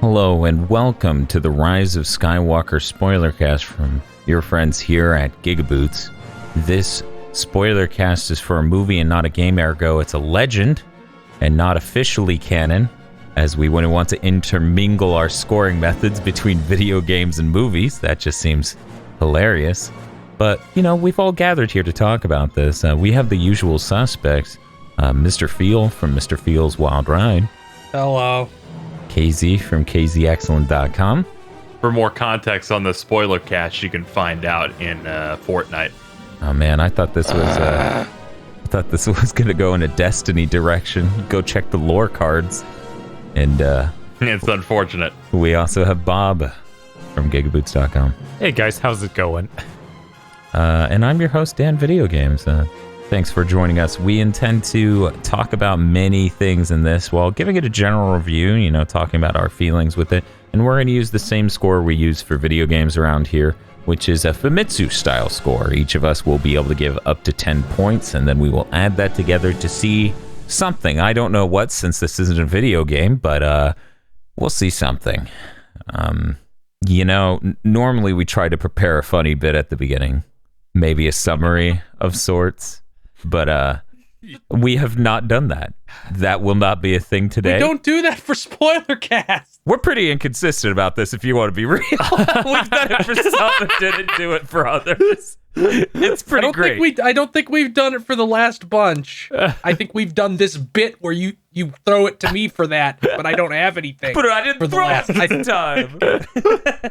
Hello and welcome to the Rise of Skywalker Spoilercast from your friends here at GigaBoots. This Spoilercast is for a movie and not a game, ergo it's a legend and not officially canon, as we wouldn't want to intermingle our scoring methods between video games and movies. That just seems hilarious. But, you know, we've all gathered here to talk about this. We have the usual suspects, Mr. Feel from Mr. Feel's Wild Ride. Hello. KZ from KZExcellent.com. For more context on the spoiler cast, you can find out in Fortnite. Oh man, I thought this was gonna go in a Destiny direction. Go check the lore cards. And It's unfortunate. we also have Bob from GigaBoots.com. Hey guys, how's it going? And I'm your host, Dan Video Games. Thanks for joining us. We intend to talk about many things in this while giving it a general review, you know, talking about our feelings with it. And we're going to use the same score we use for video games around here, which is a Famitsu-style score. Each of us will be able to give up to 10 points, and then we will add that together to see something. I don't know what, since this isn't a video game, but we'll see something. You know, normally we try to prepare a funny bit at the beginning, maybe a summary of sorts. But we have not done that. That will not be a thing today. We don't do that for Spoilercast. We're pretty inconsistent about this, if you want to be real. We've done it for some and didn't do it for others. It's pretty great. I don't think we've done it for the last bunch. I think we've done this bit where you throw it to me for that, but I don't have anything. But I didn't throw it this time.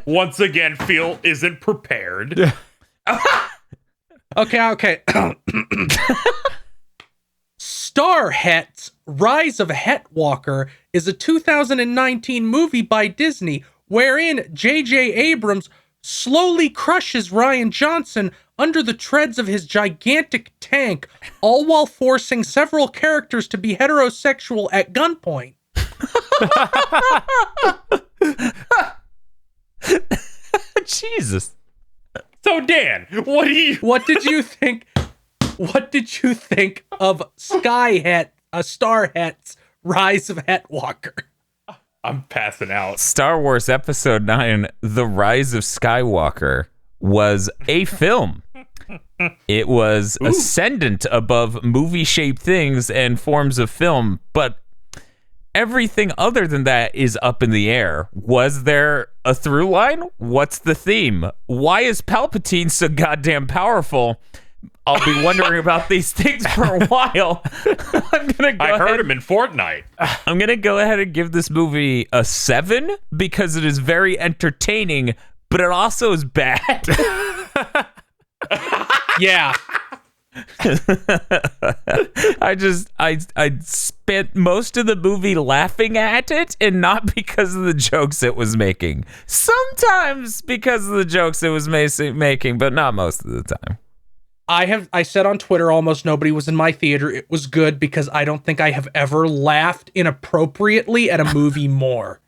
Once again, Phil isn't prepared. Okay. Star Het's Rise of Hetwalker is a 2019 movie by Disney wherein J.J. Abrams slowly crushes Rian Johnson under the treads of his gigantic tank, all while forcing several characters to be heterosexual at gunpoint. Jesus. So, Dan, what did you think? What did you think of Star Het's Rise of Hetwalker? I'm passing out. Star Wars Episode 9, The Rise of Skywalker, was a film. It was ascendant above movie-shaped things and forms of film, but everything other than that is up in the air. Was there a through line? What's the theme? Why is Palpatine so goddamn powerful? I'll be wondering about these things for a while. I heard him in Fortnite. I'm going to go ahead and give this movie a 7 because it is very entertaining, but it also is bad. Yeah. I spent most of the movie laughing at it, and not because of the jokes it was making. Sometimes because of the jokes it was making, but not most of the time. I said on Twitter, almost nobody was in my theater. It was good because I don't think I have ever laughed inappropriately at a movie more.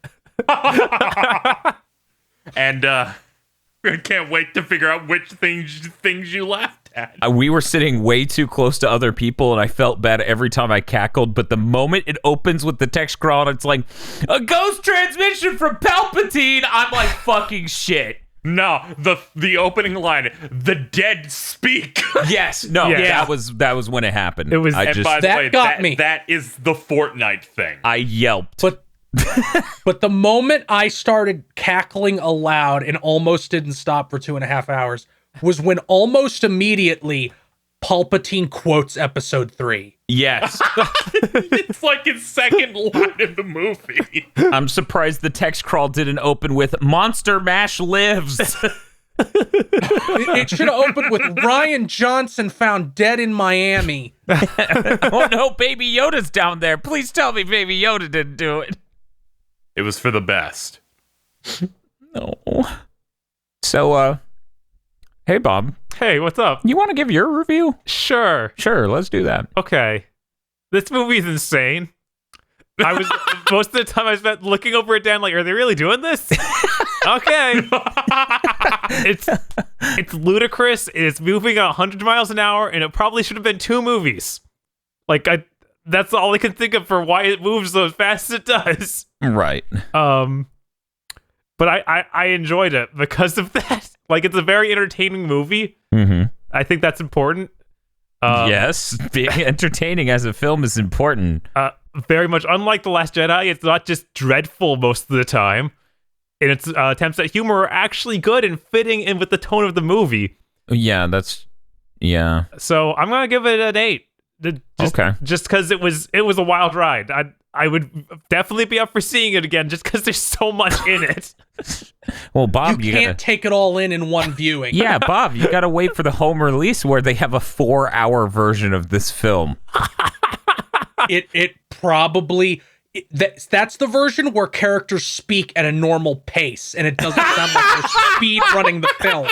And I can't wait to figure out which things you laughed at. We were sitting way too close to other people, and I felt bad every time I cackled, but the moment it opens with the text scroll and it's like, a ghost transmission from Palpatine, I'm like, fucking shit. No, the opening line, the dead speak. Yes, no, Yeah. that was when it happened. It was- By the That way, got me. That is the Fortnite thing. I yelped. But the moment I started cackling aloud and almost didn't stop for 2.5 hours was when almost immediately Palpatine quotes Episode 3. Yes. It's like his second line in the movie. I'm surprised the text crawl didn't open with Monster Mash lives. It should have opened with Rian Johnson found dead in Miami. Oh no, Baby Yoda's down there. Please tell me Baby Yoda didn't do it. It was for the best. No. So, hey Bob, Hey, what's up? you want to give your review? Sure. Sure, let's do that. Okay. This movie is insane. I was most of the time I spent looking over at Dan like, are they really doing this? Okay. It's ludicrous. It's moving at 100 miles an hour, and it probably should have been 2 movies. Like, that's all I can think of for why it moves so fast as it does. Right. but I enjoyed it because of that. Like, it's a very entertaining movie. Mm-hmm. I think that's important. Yes, being entertaining as a film is important. Very much unlike The Last Jedi, it's not just dreadful most of the time. And its attempts at humor are actually good and fitting in with the tone of the movie. Yeah, yeah. So I'm gonna give it an 8. Okay. Just because it was a wild ride. I would definitely be up for seeing it again just because there's so much in it. Well, Bob, you can't take it all in one viewing. Yeah, Bob, you gotta wait for the home release where they have a 4-hour version of this film. It probably that's the version where characters speak at a normal pace and it doesn't sound like they're speed running the film.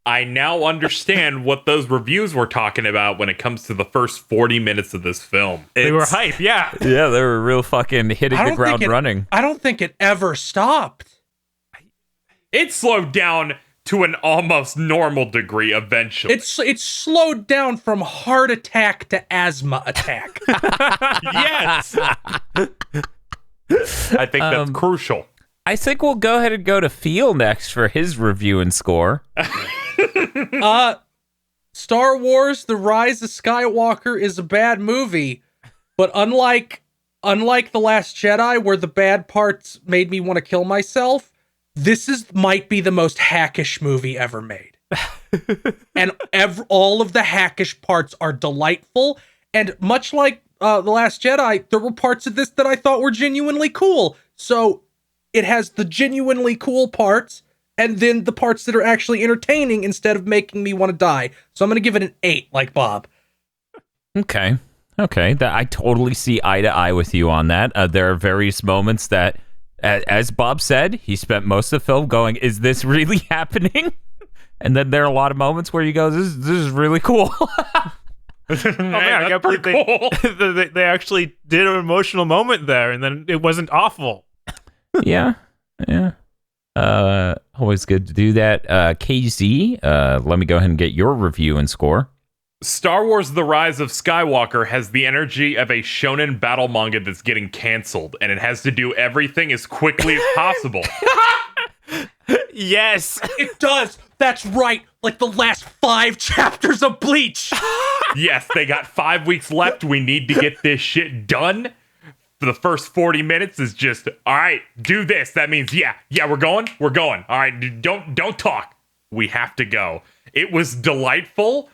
I now understand what those reviews were talking about when it comes to the first 40 minutes of this film. They were hype, yeah. Yeah, they were real fucking hitting the ground running. I don't think it ever stopped. It slowed down to an almost normal degree eventually. It's slowed down from heart attack to asthma attack. Yes. I think that's crucial. I think we'll go ahead and go to Phil next for his review and score. Star Wars: The Rise of Skywalker is a bad movie, but unlike The Last Jedi, where the bad parts made me want to kill myself, this might be the most hackish movie ever made. And all of the hackish parts are delightful, and much like The Last Jedi, there were parts of this that I thought were genuinely cool. So it has the genuinely cool parts, and then the parts that are actually entertaining instead of making me want to die. So I'm going to give it an 8, like Bob. Okay. I totally see eye to eye with you on that. There are various moments that, as Bob said, he spent most of the film going, is this really happening? And then there are a lot of moments where you go, this is really cool. Oh man, I can't believe they actually did an emotional moment there, and then it wasn't awful. Yeah. Always good to do that. KZ, let me go ahead and get your review and score. Star Wars: The Rise of Skywalker has the energy of a shonen battle manga that's getting canceled, and it has to do everything as quickly as possible. Yes, it does. That's right. Like the last 5 chapters of Bleach. Yes, they got 5 weeks left. We need to get this shit done. For the first 40 minutes is just, all right, do this. That means, yeah, we're going. All right, don't talk. We have to go. It was delightful.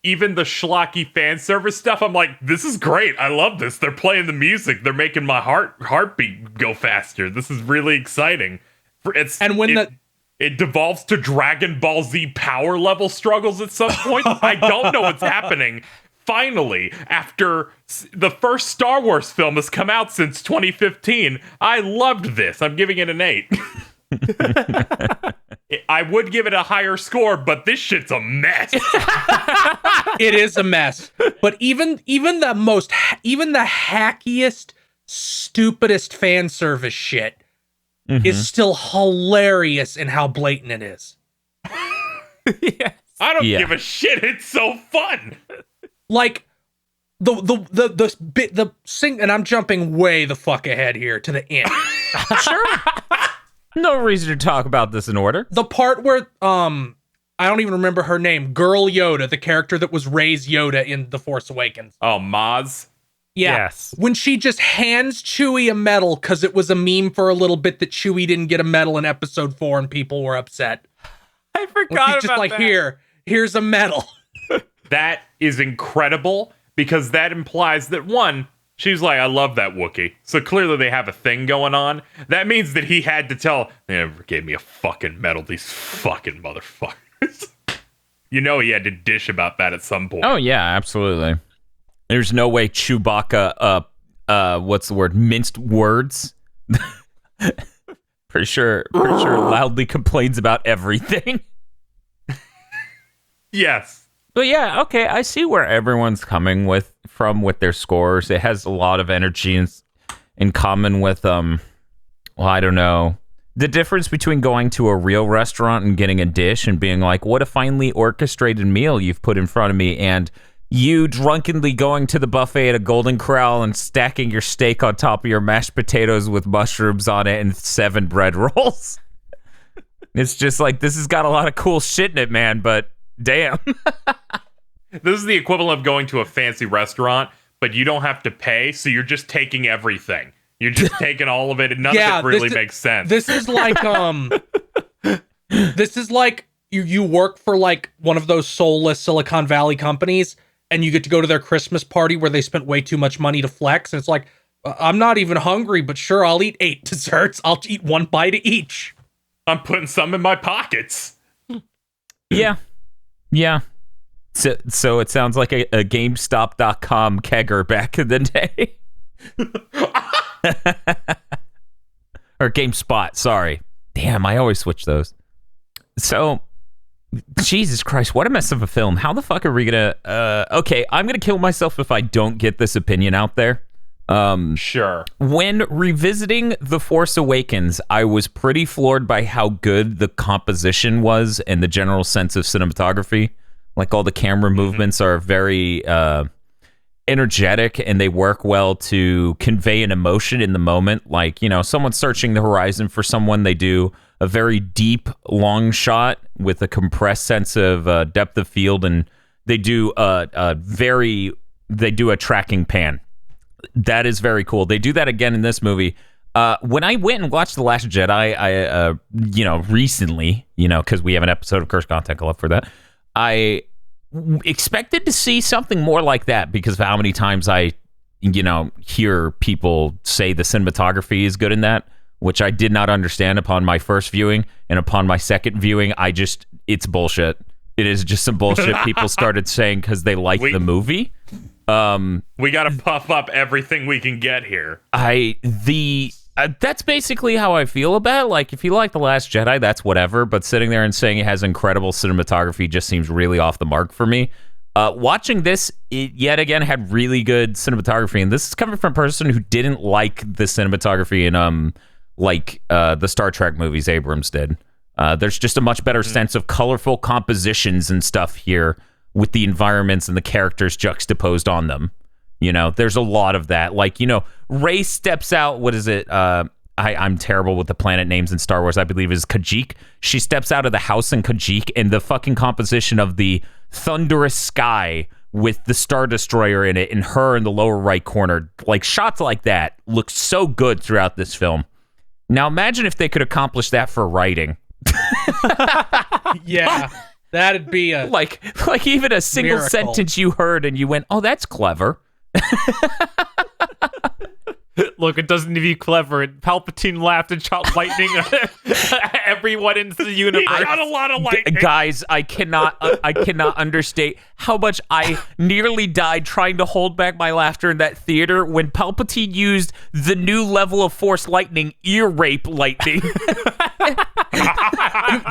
Even the schlocky fan service stuff, I'm like, this is great. I love this. They're playing the music. They're making my heartbeat go faster. This is really exciting. It devolves to Dragon Ball Z power level struggles at some point. I don't know what's happening. Finally, after the first Star Wars film has come out since 2015, I loved this. I'm giving it an 8. I would give it a higher score, but this shit's a mess. It is a mess. But even the hackiest, stupidest fan service shit is still hilarious in how blatant it is. Yes. I don't give a shit. It's so fun. Like the sing, and I'm jumping way the fuck ahead here to the end. Sure. No reason to talk about this in order. The part where I don't even remember her name, Girl Yoda, the character that was Rey's Yoda in The Force Awakens. Oh, Maz. Yeah. Yes. When she just hands Chewie a medal because it was a meme for a little bit that Chewie didn't get a medal in Episode 4 and people were upset. I forgot just like, that. Here's a medal. That is incredible because that implies that, one, she's like, I love that Wookiee. So clearly they have a thing going on. That means that he had to tell, they never gave me a fucking medal, these fucking motherfuckers. You know he had to dish about that at some point. Oh, yeah, absolutely. There's no way Chewbacca, what's the word? Minced words. Pretty sure loudly complains about everything. Yes. But yeah, okay, I see where everyone's coming from with their scores. It has a lot of energy in common with, I don't know. The difference between going to a real restaurant and getting a dish and being like, what a finely orchestrated meal you've put in front of me, and you drunkenly going to the buffet at a Golden Corral and stacking your steak on top of your mashed potatoes with mushrooms on it and 7 bread rolls. It's just like, this has got a lot of cool shit in it, man, but damn. This is the equivalent of going to a fancy restaurant, but you don't have to pay, so you're just taking everything. You're just taking all of it, and none of it really makes sense. This is like, this is like you work for like one of those soulless Silicon Valley companies, and you get to go to their Christmas party where they spent way too much money to flex, and it's like, I'm not even hungry, but sure, I'll eat 8 desserts. I'll eat 1 bite of each. I'm putting some in my pockets. Yeah. So it sounds like a GameStop.com kegger back in the day. Or GameSpot, sorry. Damn, I always switch those. So, Jesus Christ, what a mess of a film. How the fuck are we gonna... okay, I'm gonna kill myself if I don't get this opinion out there. Sure. When revisiting The Force Awakens, I was pretty floored by how good the composition was and the general sense of cinematography. Like, all the camera movements are very energetic, and they work well to convey an emotion in the moment. Like, you know, someone's searching the horizon for someone, they do a very deep, long shot with a compressed sense of depth of field, and they do a tracking pan. That is very cool. They do that again in this movie. When I went and watched The Last Jedi, I recently, because we have an episode of Cursed Content Club for that, I expected to see something more like that because of how many times I, hear people say the cinematography is good in that, which I did not understand upon my first viewing, and upon my second viewing, it's bullshit. It is just some bullshit people started saying because they like the movie. We got to puff up everything we can get here. That's basically how I feel about it. Like, if you like The Last Jedi, that's whatever. But sitting there and saying it has incredible cinematography just seems really off the mark for me. Watching this, it yet again had really good cinematography, and this is coming from a person who didn't like the cinematography in the Star Trek movies Abrams did. There's just a much better sense of colorful compositions and stuff here, with the environments and the characters juxtaposed on them. There's a lot of that. Like, Rey steps out, what is it? I'm terrible with the planet names in Star Wars. I believe is Kashyyyk. She steps out of the house in Kashyyyk, and the fucking composition of the thunderous sky with the Star Destroyer in it and her in the lower right corner, like shots like that look so good throughout this film. Now imagine if they could accomplish that for writing. Yeah. That'd be a like even a single miracle. sentence you heard and you went, oh, that's clever. Look, it doesn't need to be clever. Palpatine laughed and shot lightning at everyone in the universe. He shot a lot of lightning. Guys, I cannot understate how much I nearly died trying to hold back my laughter in that theater when Palpatine used the new level of Force lightning, ear rape lightning.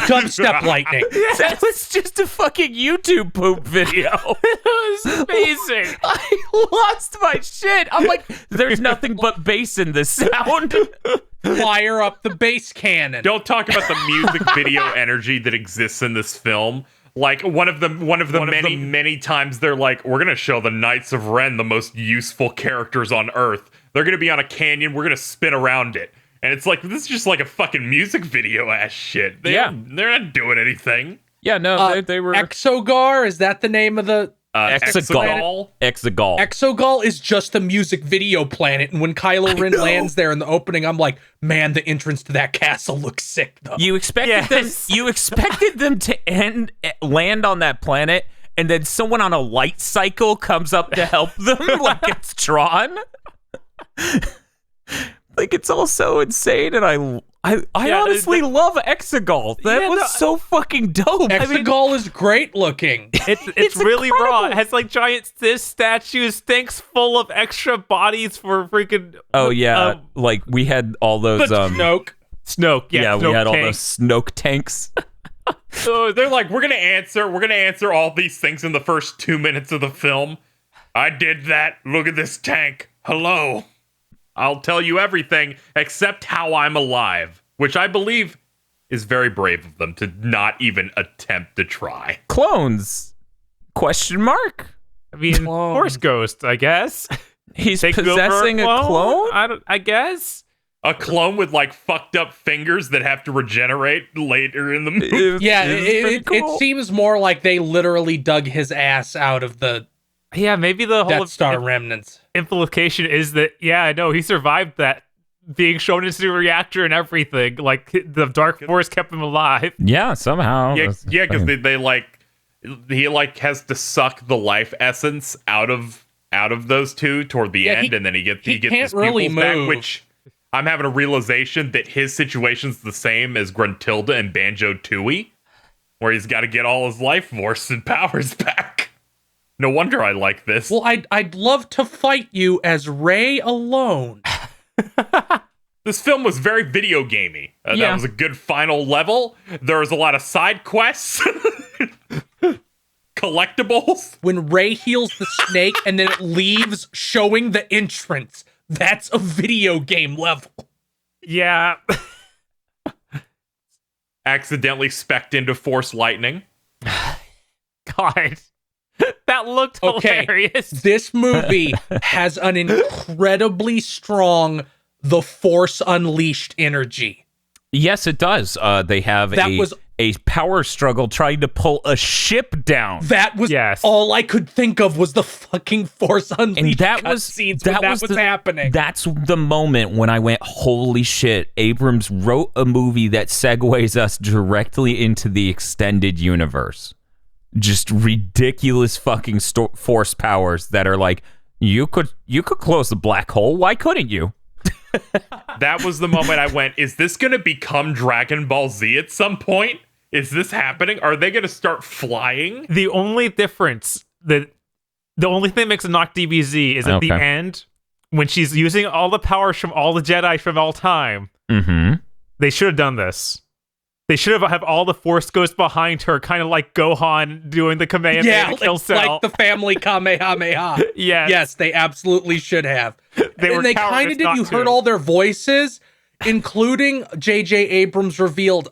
dubstep lightning. That was just a fucking YouTube poop video. It was amazing. I lost my shit. I'm like, there's nothing but bass in this sound. Fire up the bass cannon. Don't talk about the music video energy that exists in this film. Like one of the many times they're like, we're gonna show the Knights of Ren the most useful characters on Earth. They're gonna be on a canyon. We're gonna spin around it. And it's like, this is just like a fucking music video ass shit. They're not doing anything. Yeah, no, they were... Exogar, is that the name of the... Exegol. Exegol is just a music video planet, and when Kylo Ren lands there in the opening, I'm like, man, the entrance to that castle looks sick, though. You expected them to land on that planet, and then someone on a light cycle comes up to help them, like it's Tron. Like, it's all so insane, and I honestly love Exegol. That was so fucking dope. Exegol is great looking. It's really raw. It has like giant statues, tanks full of extra bodies for freaking. Oh yeah, like we had all those Snoke. Yeah, Snoke we had all tank. those Snoke tanks. So they're like, we're gonna answer all these things in the first 2 minutes of the film. I did that. Look at this tank. Hello. I'll tell you everything except how I'm alive, which I believe is very brave of them to not even attempt to try. Clones? Question mark? I mean, Clone. Force Ghost, I guess. He's Take over possessing a clone? I guess. A clone with like fucked up fingers that have to regenerate later in the movie. Yeah, It's pretty cool. it seems more like they literally dug his ass out of the Yeah, maybe the whole Death Star remnants. implication is that, yeah, I know, he survived that being shown into a reactor and everything. Like, the Dark Force kept him alive. Yeah, somehow. Yeah, That's yeah, because fucking- they like he like has to suck the life essence out of those two toward the Yeah, end, he- and then he gets he can't his really pupils back, move. which I'm having a realization that his situation's the same as Gruntilda and Banjo Tooie, where he's got to get all his life force and powers back. No wonder I like this. Well, I'd love to fight you as Rey alone. This film was very video gamey. Yeah. That was a good final level. There was a lot of side quests, collectibles. When Rey heals the snake and then it leaves showing the entrance. That's a video game level. Yeah. Accidentally specced into Force Lightning. God. That looked Okay. hilarious. This movie has an incredibly strong The Force Unleashed energy. Yes, it does. They have That was- a power struggle trying to pull a ship down. That was Yes. all I could think of was the fucking Force Unleashed that was- scenes that when was that was the- happening. That's the moment when I went, holy shit, Abrams wrote a movie that segues us directly into the extended universe. Just ridiculous fucking force powers that are like, you could close the black hole. Why couldn't you? That was the moment I went, is this going to become Dragon Ball Z at some point? Is this happening? Are they going to start flying? The only difference the only thing that makes it not DBZ is at the Okay. end when she's using all the powers from all the Jedi from all time. Mm-hmm. They should have done this. They should have all the Force Ghosts behind her, kind of like Gohan doing the Kamehameha yeah, to kill Cell. like the family Kamehameha. Yes. Yes, they absolutely should have. They were and they cowardice kind of did. not You to. heard all their voices, including J.J. Abrams revealed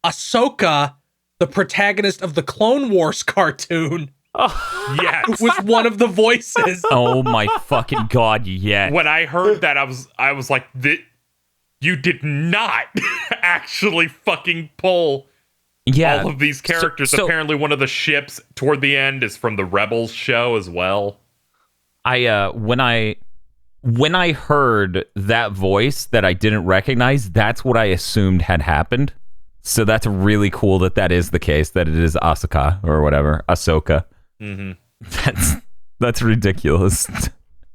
Ahsoka, the protagonist of the Clone Wars cartoon, Yes. was one of the voices. Oh my fucking god, yeah. When I heard that, I was like, you did not actually fucking pull Yeah. all of these characters. So- Apparently one of the ships toward the end is from the Rebels show as well. When I heard that voice that I didn't recognize, that's what I assumed had happened. So that's really cool that is the case, that it is Asuka or whatever, Ahsoka. Mm-hmm. That's ridiculous.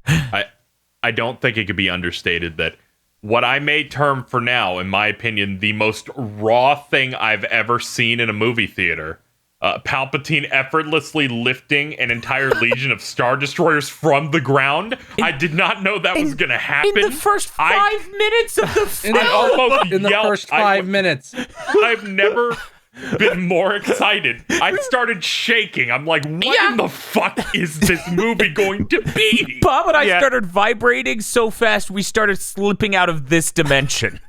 I don't think it could be understated that what I may term for now, in my opinion, the most raw thing I've ever seen in a movie theater. Palpatine effortlessly lifting an entire legion of Star Destroyers from the ground. I did not know that was going to happen. In the first 5 minutes of the film. I almost In the yelled. first 5 minutes. I've never been more excited. I started shaking. I'm like, what in the fuck is this movie going to be? Bob and I Yeah. started vibrating so fast we started slipping out of this dimension.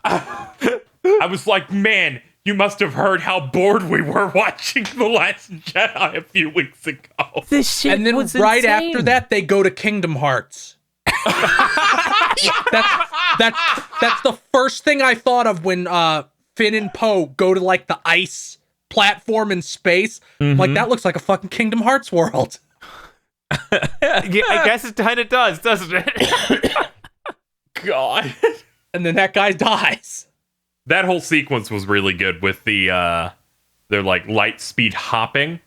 I was like, man, you must have heard how bored we were watching The Last Jedi a few weeks ago. This shit And then was right insane. after that, they go to Kingdom Hearts. That's the first thing I thought of when Finn and Poe go to like the ice platform in space. Like that looks like a fucking Kingdom Hearts world. Yeah, I guess it kind of does, doesn't it? God. And then that guy dies. That whole sequence was really good with they're like light speed hopping.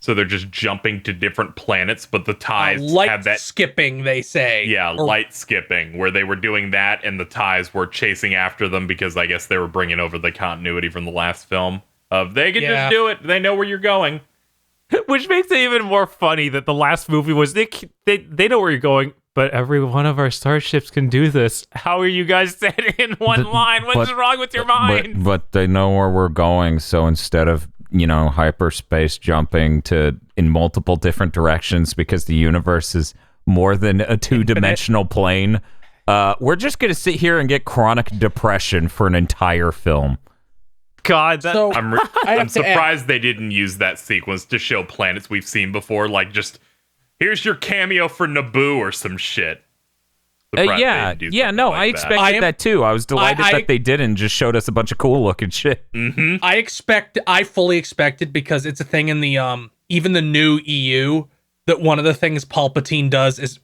So they're just jumping to different planets, but the ties Light have that skipping, they say. Yeah, Or- light skipping, where they were doing that and the ties were chasing after them because I guess they were bringing over the continuity from the last film of they can Yeah. just do it. They know where you're going. Which makes it even more funny that the last movie was they know where you're going, but every one of our starships can do this. How are you guys standing in one line? What's wrong with your mind? But they know where we're going, so instead of, hyperspace jumping in multiple different directions because the universe is more than a two-dimensional plane, we're just going to sit here and get chronic depression for an entire film. God, that, So I'm I have to surprised they didn't use that sequence to show planets we've seen before. Like, just here's your cameo for Naboo or some shit. Surprised they didn't do something no, like I expected that too. I was delighted that they didn't, just showed us a bunch of cool looking shit. Mm-hmm. I fully expected, because it's a thing in the even the new EU, that one of the things Palpatine does is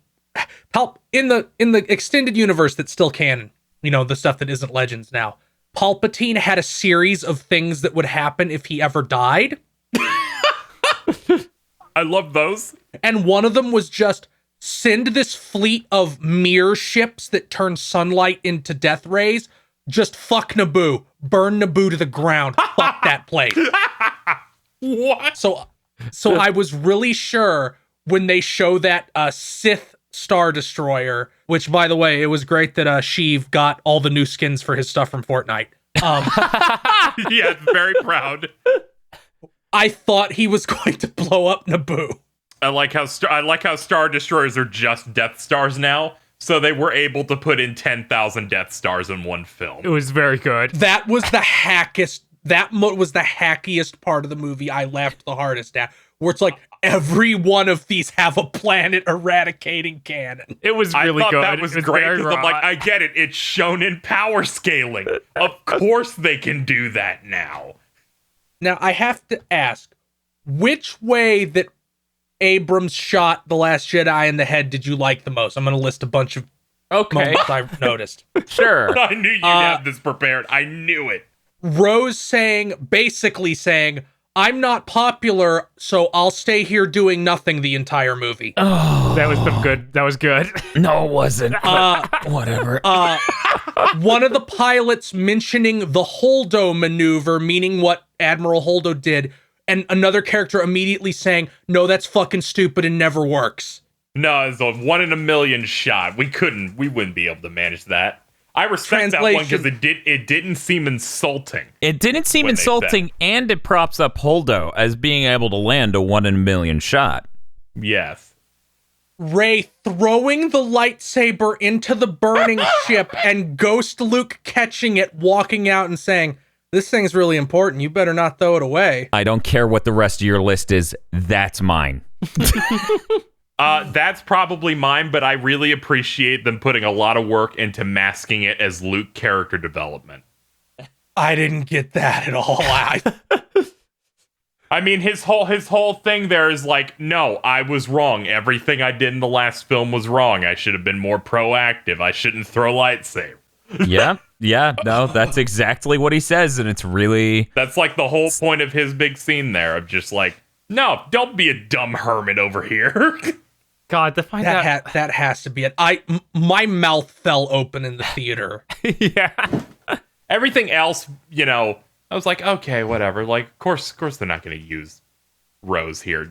in the extended universe that's still canon, you know, the stuff that isn't Legends now. Palpatine had a series of things that would happen if he ever died. I love those. And one of them was just send this fleet of mirror ships that turn sunlight into death rays. Just fuck Naboo. Burn Naboo to the ground. Fuck that place. What? So I was really sure when they show that Sith Star Destroyer, which, by the way, it was great that Sheev got all the new skins for his stuff from Fortnite. Yeah, very proud. I thought he was going to blow up Naboo. I like how Star Destroyers are just Death Stars now, so they were able to put in 10,000 Death Stars in one film. it was very good. That was the hackiest. Was the hackiest part of the movie I laughed the hardest at, where it's like every one of these have a planet eradicating cannon. It was really I thought good. that was It great very because I'm like, raw. I get it. It's shown in power scaling. Of course they can do that now. Now I have to ask, which way that Abrams shot The Last Jedi in the head did you like the most? I'm going to list a bunch of Okay, moments I noticed. sure. I knew you'd have this prepared. I knew it. Rose basically saying, I'm not popular, so I'll stay here doing nothing the entire movie. That was some good. That was good. No, it wasn't. Whatever. One of the pilots mentioning the Holdo maneuver, meaning what Admiral Holdo did, and another character immediately saying, no, that's fucking stupid and never works. No, it's a 1 in a million shot. We wouldn't be able to manage that. I respect that one because it didn't seem insulting. It didn't seem when they insulting, and it props up Holdo as being able to land a 1 in a million shot. Yes. Rey throwing the lightsaber into the burning ship and Ghost Luke catching it, walking out and saying, this thing's really important. You better not throw it away. I don't care what the rest of your list is. That's mine. That's probably mine, but I really appreciate them putting a lot of work into masking it as Luke character development. I didn't get that at all. I mean, his whole thing there is like, no, I was wrong. Everything I did in the last film was wrong. I should have been more proactive. I shouldn't throw lightsaber. Yeah, no, that's exactly what he says, and it's really... That's like the whole point of his big scene there, of just like, no, don't be a dumb hermit over here. God, to find out. That has to be it. My mouth fell open in the theater. Yeah. Everything else, you know, I was like, okay, whatever. Like, of course they're not going to use Rose here.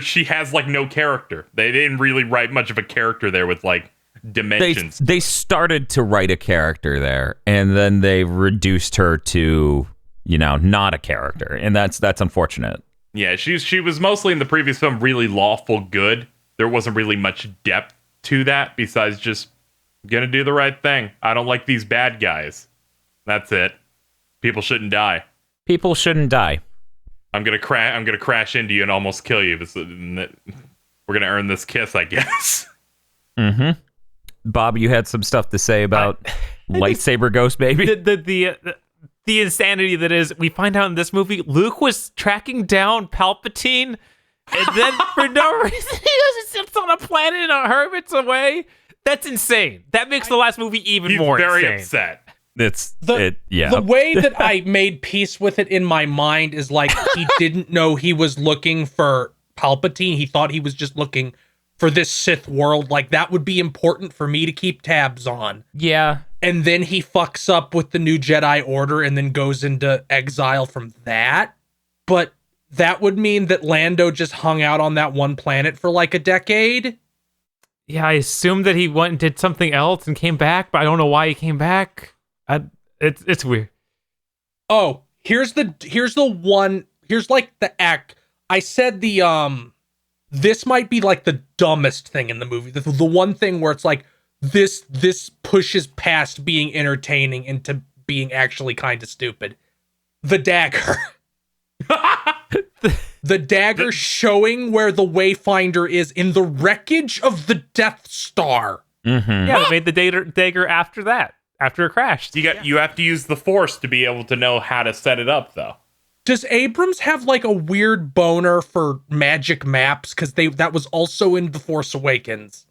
She has like no character. They didn't really write much of a character there with like dimensions. They started to write a character there, and then they reduced her to, you know, not a character, and that's unfortunate. Yeah, she was mostly in the previous film really lawful good. There wasn't really much depth to that besides just gonna do the right thing. I don't like these bad guys. That's it. People shouldn't die. People shouldn't die. I'm gonna crash into you and almost kill you. We're gonna earn this kiss, I guess. Mm-hmm. Bob, you had some stuff to say about lightsaber ghost baby. The insanity that is, we find out in this movie, Luke was tracking down Palpatine, and then for no reason he goes and sits on a planet and hermits away. That's insane. That makes the last movie even He's more very insane. upset. The way that I made peace with it in my mind is like he didn't know he was looking for Palpatine. He thought he was just looking for this Sith world. Like, that would be important for me to keep tabs on. Yeah. And then he fucks up with the new Jedi Order and then goes into exile from that. But that would mean that Lando just hung out on that one planet for like a decade. Yeah, I assumed that he went and did something else and came back, but I don't know why he came back. It's weird. Oh, here's like the act. I said this might be like the dumbest thing in the movie. The one thing where it's like this pushes past being entertaining into being actually kind of stupid. The dagger. The dagger showing where the Wayfinder is in the wreckage of the Death Star. Mm-hmm. Yeah, they made the dagger after that, after it crashed. You have to use the Force to be able to know how to set it up, though. Does Abrams have like a weird boner for magic maps? Because that was also in The Force Awakens.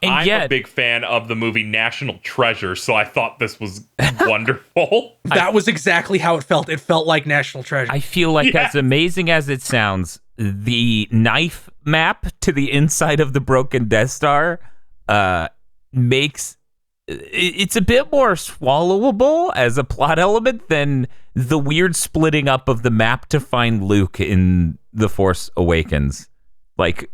And I'm a big fan of the movie National Treasure, so I thought this was wonderful. That was exactly how it felt. It felt like National Treasure. I feel like, as amazing as it sounds, the knife map to the inside of the broken Death Star makes it's a bit more swallowable as a plot element than the weird splitting up of the map to find Luke in The Force Awakens. Like,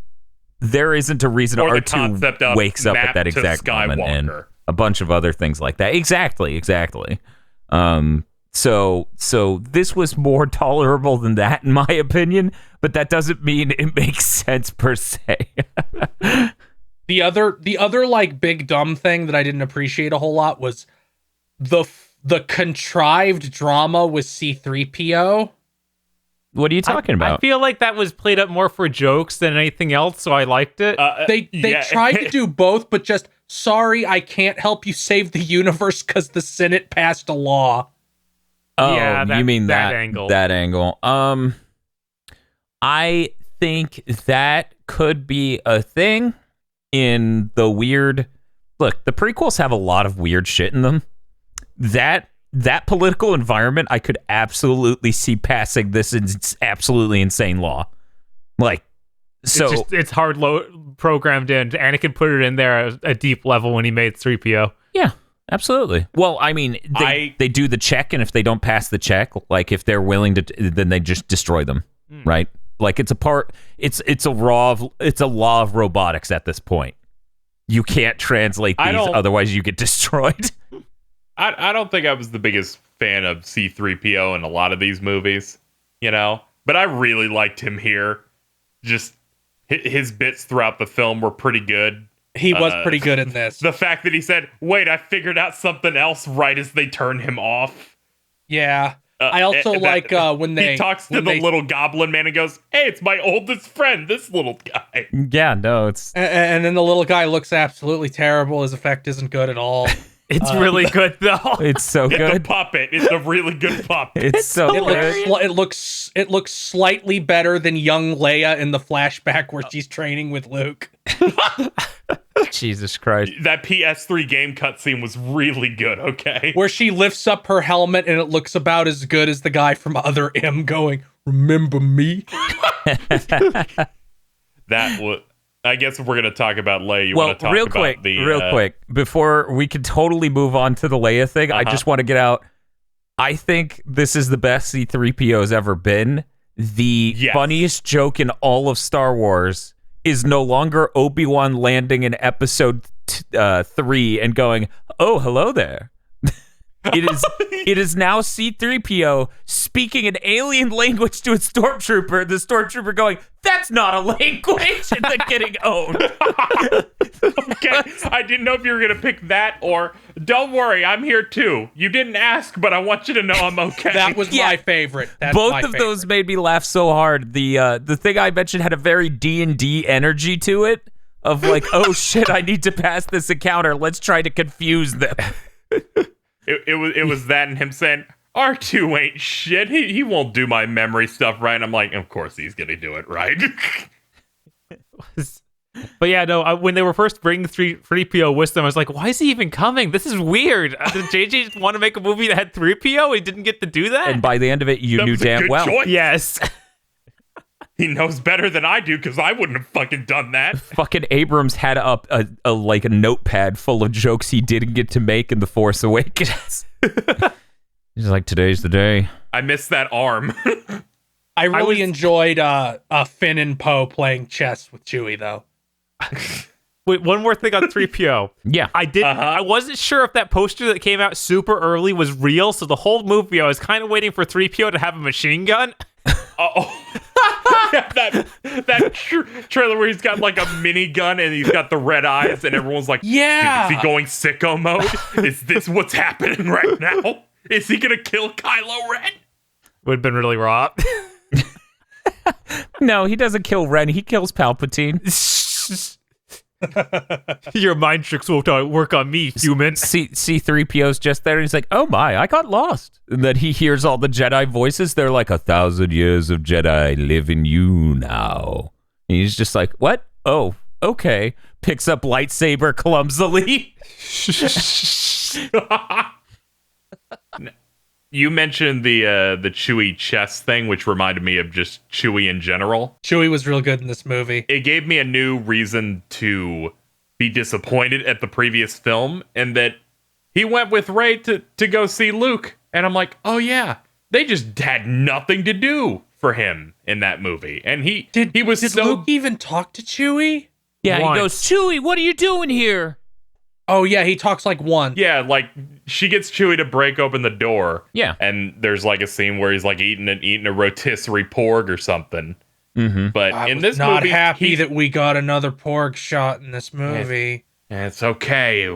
there isn't a reason or R2 wakes up at that exact moment, and a bunch of other things like that. Exactly. So this was more tolerable than that, in my opinion, but that doesn't mean it makes sense per se. The other like big dumb thing that I didn't appreciate a whole lot was the contrived drama with C-3PO. What are you talking about? I feel like that was played up more for jokes than anything else, so I liked it. They tried to do both, but just, sorry, I can't help you save the universe because the Senate passed a law. Oh, yeah, you mean that angle? That angle. I think that could be a thing in the weird. Look, the prequels have a lot of weird shit in them. That political environment, I could absolutely see passing this absolutely insane law. Like, so it's hard programmed in. Anakin put it in there at a deep level when he made 3PO. Yeah, absolutely. Well, I mean, they do the check, and if they don't pass the check, like if they're willing to, then they just destroy them, right? Like it's a law of robotics at this point. You can't translate these, otherwise you get destroyed. I don't think I was the biggest fan of C-3PO in a lot of these movies, but I really liked him here. Just his bits throughout the film were pretty good. He was pretty good in this. The fact that he said, "Wait, I figured out something else," right as they turn him off. Yeah. I also like when he talks to the little goblin man and goes, "Hey, it's my oldest friend, this little guy." Yeah, no, it's... And then the little guy looks absolutely terrible. His effect isn't good at all. It's really good though. It's so good. It's a puppet. It's a really good puppet. It's so good. It looks slightly better than young Leia in the flashback where she's training with Luke. Jesus Christ. That PS3 game cutscene was really good, okay? Where she lifts up her helmet and it looks about as good as the guy from Other M going, "Remember me?" That was... I guess if we're going to talk about Leia, you want to talk about real quick, before we can totally move on to the Leia thing, I just want to get out. I think this is the best C-3PO has ever been. The funniest joke in all of Star Wars is no longer Obi-Wan landing in episode 3 and going, "Oh, hello there." It is now C-3PO speaking an alien language to a stormtrooper. The stormtrooper going, "That's not a language," and then getting owned. Okay, I didn't know if you were gonna pick that or "Don't worry, I'm here too. You didn't ask, but I want you to know I'm okay." That was my favorite. Both of those made me laugh so hard. The thing I mentioned had a very D&D energy to it, of like, "Oh shit, I need to pass this encounter. Let's try to confuse them." It was that and him saying, "R2 ain't shit. He won't do my memory stuff right." And I'm like, of course he's gonna do it right. But yeah, no, when they were first bringing 3PO with them, I was like, why is he even coming? This is weird. Did JJ just want to make a movie that had 3PO? He didn't get to do that? And by the end of it, you knew damn well. Choice. Yes. He knows better than I do because I wouldn't have fucking done that. Fucking Abrams had a notepad full of jokes he didn't get to make in The Force Awakens. He's like, "Today's the day." I missed that arm. I really enjoyed Finn and Poe playing chess with Chewie, though. Wait, one more thing on 3PO. Yeah. I wasn't sure if that poster that came out super early was real, so the whole movie I was kind of waiting for 3PO to have a machine gun. Yeah, that trailer where he's got like a minigun and he's got the red eyes and everyone's like, "Yeah, is he going sicko mode? Is this what's happening right now? Is he gonna kill Kylo Ren?" Would have been really raw. No, he doesn't kill Ren. He kills Palpatine. Your mind tricks won't work on me, human. C-3PO's just there, and he's like, oh my, I got lost. And then he hears all the Jedi voices. They're like, 1,000 years of Jedi live in you now. And he's just like, what? Oh, okay. Picks up lightsaber clumsily. You mentioned the Chewie chess thing, which reminded me of just Chewie in general. Chewie was real good in this movie. It gave me a new reason to be disappointed at the previous film, and that he went with Rey to go see Luke. And I'm like, oh yeah, they just had nothing to do for him in that movie. And did Luke even talk to Chewie? Yeah, Once. He goes, Chewie, what are you doing here? Oh yeah, he talks like one. Yeah, like she gets Chewie to break open the door. Yeah. And there's like a scene where he's like eating a rotisserie porg or something. Mm-hmm. But in this not movie, happy that we got another porg shot in this movie. It's okay.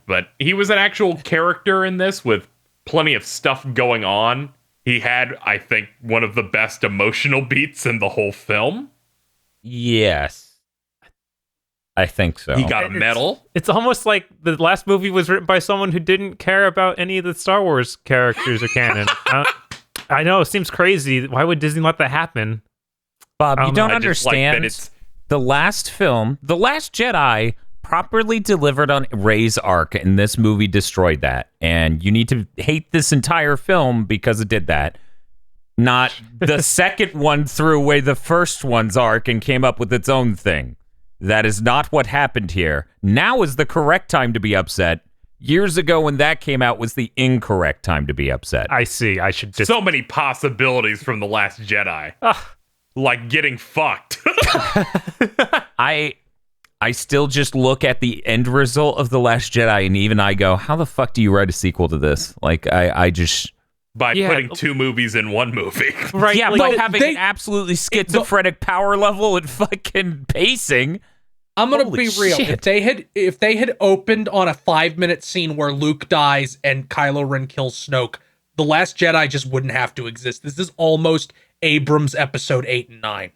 But he was an actual character in this with plenty of stuff going on. He had, I think, one of the best emotional beats in the whole film. Yes. I think so. He got a medal. It's almost like the last movie was written by someone who didn't care about any of the Star Wars characters or canon. I know, it seems crazy. Why would Disney let that happen? Bob, you don't I just like understand. that it's the last film, The Last Jedi, properly delivered on Rey's arc, and this movie destroyed that. And you need to hate this entire film because it did that. Not the second one threw away the first one's arc and came up with its own thing. That is not what happened here. Now is the correct time to be upset. Years ago when that came out was the incorrect time to be upset. I see. I should just... so many possibilities from The Last Jedi. Like getting fucked. I still just look at the end result of The Last Jedi, and even I go, how the fuck do you write a sequel to this? Like, I just... By putting two movies in one movie. Right, yeah, by having an absolutely schizophrenic power level and fucking pacing. I'm gonna be real. Shit. If they had opened on a 5-minute scene where Luke dies and Kylo Ren kills Snoke, The Last Jedi just wouldn't have to exist. This is almost Abrams episode 8 and 9.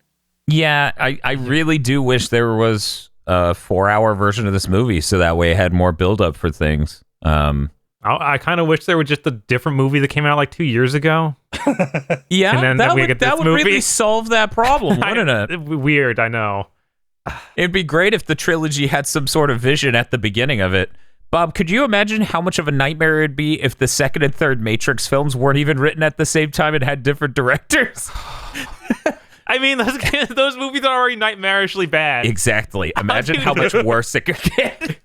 Yeah, I really do wish there was a 4-hour version of this movie so that way it had more build-up for things. I kind of wish there was just a different movie that came out like 2 years ago. Yeah, and then that we would get this movie. really solve that problem, wouldn't it? Weird, I know. It'd be great if the trilogy had some sort of vision at the beginning of it. Bob, could you imagine how much of a nightmare it'd be if the second and third Matrix films weren't even written at the same time and had different directors? I mean, those movies are already nightmarishly bad. Exactly. Imagine how much worse it could get.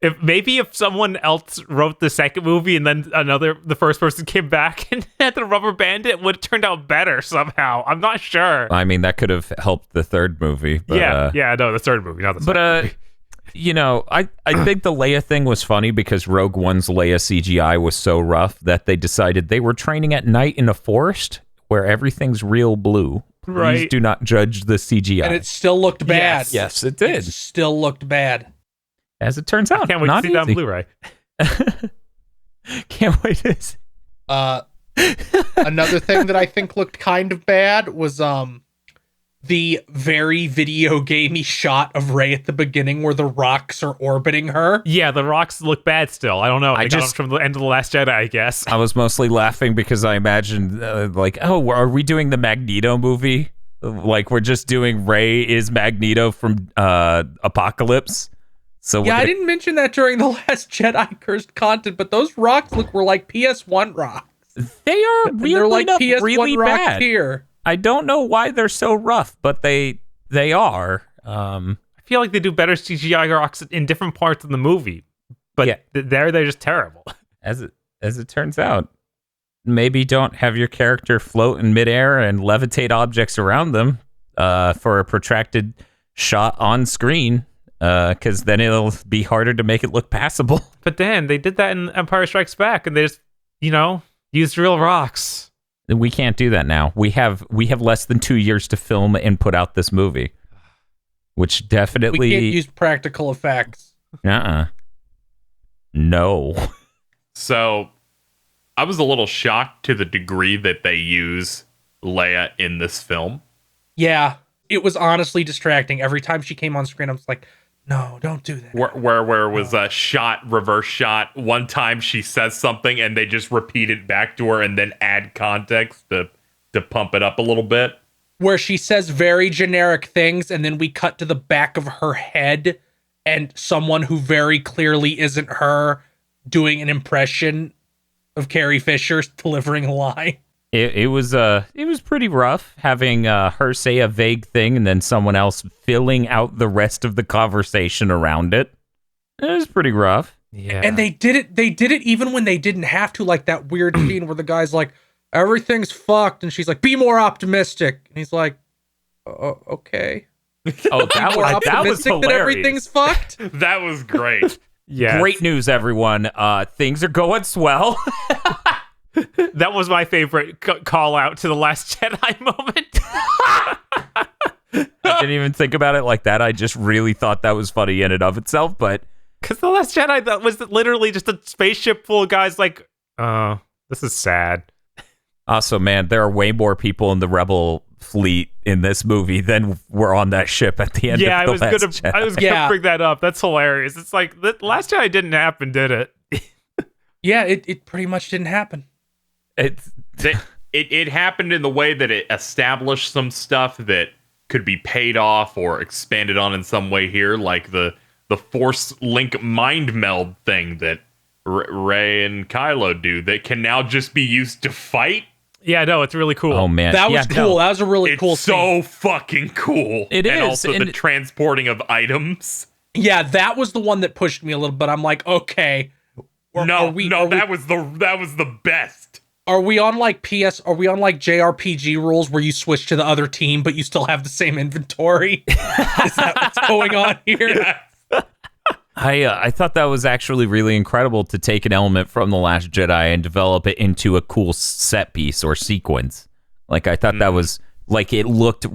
If someone else wrote the second movie and then the first person came back and had to rubber band it, would have turned out better somehow. I'm not sure. I mean, that could have helped the third movie. But, the third movie, not the second movie. You know, I think the Leia thing was funny because Rogue One's Leia CGI was so rough that they decided they were training at night in a forest where everything's real blue. Please right. do not judge the CGI. And it still looked bad. Yes, it did. It still looked bad. As it turns out, I can't wait to see that on Blu-ray. Can't wait to see. Another thing that I think looked kind of bad was the very video gamey shot of Rey at the beginning where the rocks are orbiting her. Yeah, the rocks look bad still. I don't know. I got them from the end of The Last Jedi, I guess. I was mostly laughing because I imagined, are we doing the Magneto movie? Like, we're just doing Rey is Magneto from Apocalypse? So yeah, I didn't mention that during The Last Jedi cursed content, but those rocks were like PS1 rocks. They are they're like PS1 really rocks bad. here. I don't know why they're so rough, but they are. I feel like they do better CGI rocks in different parts of the movie, but they're just terrible. As it turns out, maybe don't have your character float in midair and levitate objects around them for a protracted shot on screen. Because then it'll be harder to make it look passable. But Dan, they did that in Empire Strikes Back, and they just, used real rocks. We can't do that now. We have less than 2 years to film and put out this movie, which definitely we can't use practical effects. No. So, I was a little shocked to the degree that they use Leia in this film. Yeah, it was honestly distracting. Every time she came on screen, I was like, no, don't do that. Where it was a reverse shot. One time she says something and they just repeat it back to her and then add context to pump it up a little bit. Where she says very generic things and then we cut to the back of her head and someone who very clearly isn't her doing an impression of Carrie Fisher delivering a line. It was pretty rough having her say a vague thing and then someone else filling out the rest of the conversation around it. It was pretty rough. Yeah. And they did it even when they didn't have to, like that weird scene where the guy's like, everything's fucked, and she's like, be more optimistic. And he's like, okay. Oh, that was hilarious. That everything's fucked? That was great. Yeah. Great news, everyone. Things are going swell. That was my favorite call out to the Last Jedi moment. I didn't even think about it like that. I just really thought that was funny in and of itself, but Because the Last Jedi, that was literally just a spaceship full of guys like, oh, this is sad. also, man, there are way more people in the Rebel fleet in this movie than were on that ship at the end of I the was Last gonna Jedi. bring that up. That's hilarious. It's like the Last Jedi didn't happen, did it? Yeah, it pretty much didn't happen. It happened in the way that it established some stuff that could be paid off or expanded on in some way here, like the Force Link mind meld thing that Rey and Kylo do that can now just be used to fight. Yeah, no, it's really cool. Oh, man. That was cool. That was a really cool It's scene. so fucking cool. It and is, also and the transporting of items. Yeah, that was the one that pushed me a little bit. I'm like, okay. That was the best. Are we on like JRPG rules where you switch to the other team but you still have the same inventory? Is that what's going on here? Yes. I thought that was actually really incredible to take an element from The Last Jedi and develop it into a cool set piece or sequence. Like, I thought that was, like, it looked...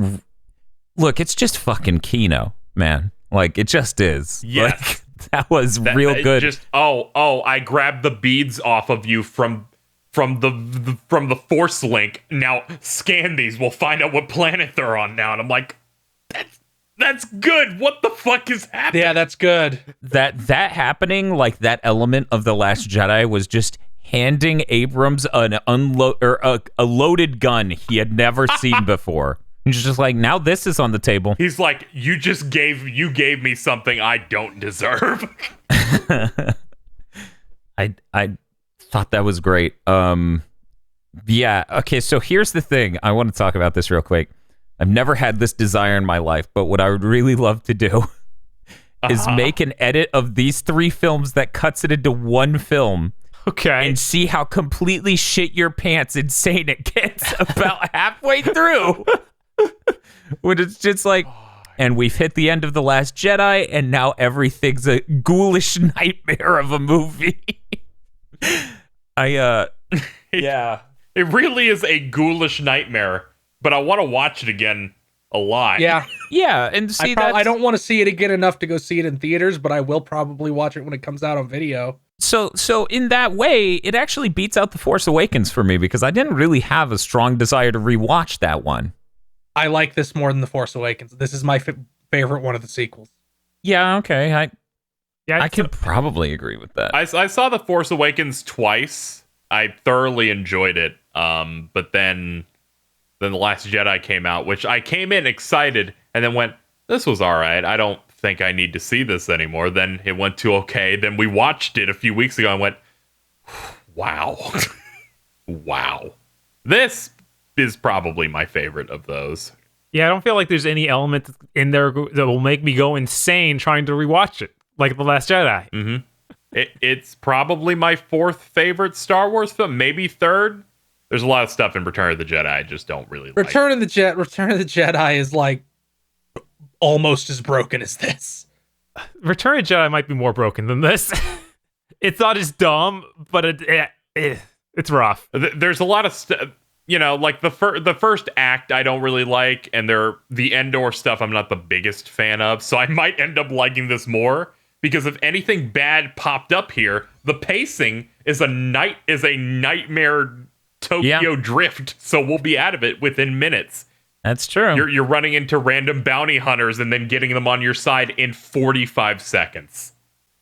Look, it's just fucking Kino, man. Like, it just is. Yes. Like, that was real good. Just, I grabbed the beads off of you from the Force Link. Now scan these. We'll find out what planet they're on now. And I'm like, that's good. What the fuck is happening? Yeah, that's good. That happening, like that element of The Last Jedi was just handing Abrams a loaded gun he had never seen before. He's just like, now this is on the table. He's like, you gave me something I don't deserve. I thought that was great. Yeah. Okay. So here's the thing. I want to talk about this real quick. I've never had this desire in my life, but what I would really love to do is make an edit of these 3 films that cuts it into one film. Okay. And see how completely shit your pants insane it gets about halfway through. When it's just like, and we've hit the end of The Last Jedi, and now everything's a ghoulish nightmare of a movie. Yeah. It really is a ghoulish nightmare, but I want to watch it again a lot. Yeah. Yeah, and see I don't want to see it again enough to go see it in theaters, but I will probably watch it when it comes out on video. So in that way, it actually beats out The Force Awakens for me because I didn't really have a strong desire to rewatch that one. I like this more than The Force Awakens. This is my favorite one of the sequels. Yeah, okay. I can could probably agree with that. I saw The Force Awakens twice. I thoroughly enjoyed it. But then The Last Jedi came out, which I came in excited and then went, this was all right. I don't think I need to see this anymore. Then it went to okay. Then we watched it a few weeks ago and went, wow. Wow. This is probably my favorite of those. Yeah, I don't feel like there's any element in there that will make me go insane trying to rewatch it, like The Last Jedi. Mm-hmm. It's probably my 4th favorite Star Wars film, maybe 3rd. There's a lot of stuff in Return of the Jedi I just don't really like. Return of the Jedi is like almost as broken as this. Return of the Jedi might be more broken than this. It's not as dumb, but it's rough. There's a lot of stuff. Like the first act I don't really like, and the Endor stuff I'm not the biggest fan of, so I might end up liking this more. because if anything bad popped up here, the pacing is a nightmare Tokyo drift, so we'll be out of it within minutes. That's true. You're running into random bounty hunters and then getting them on your side in 45 seconds.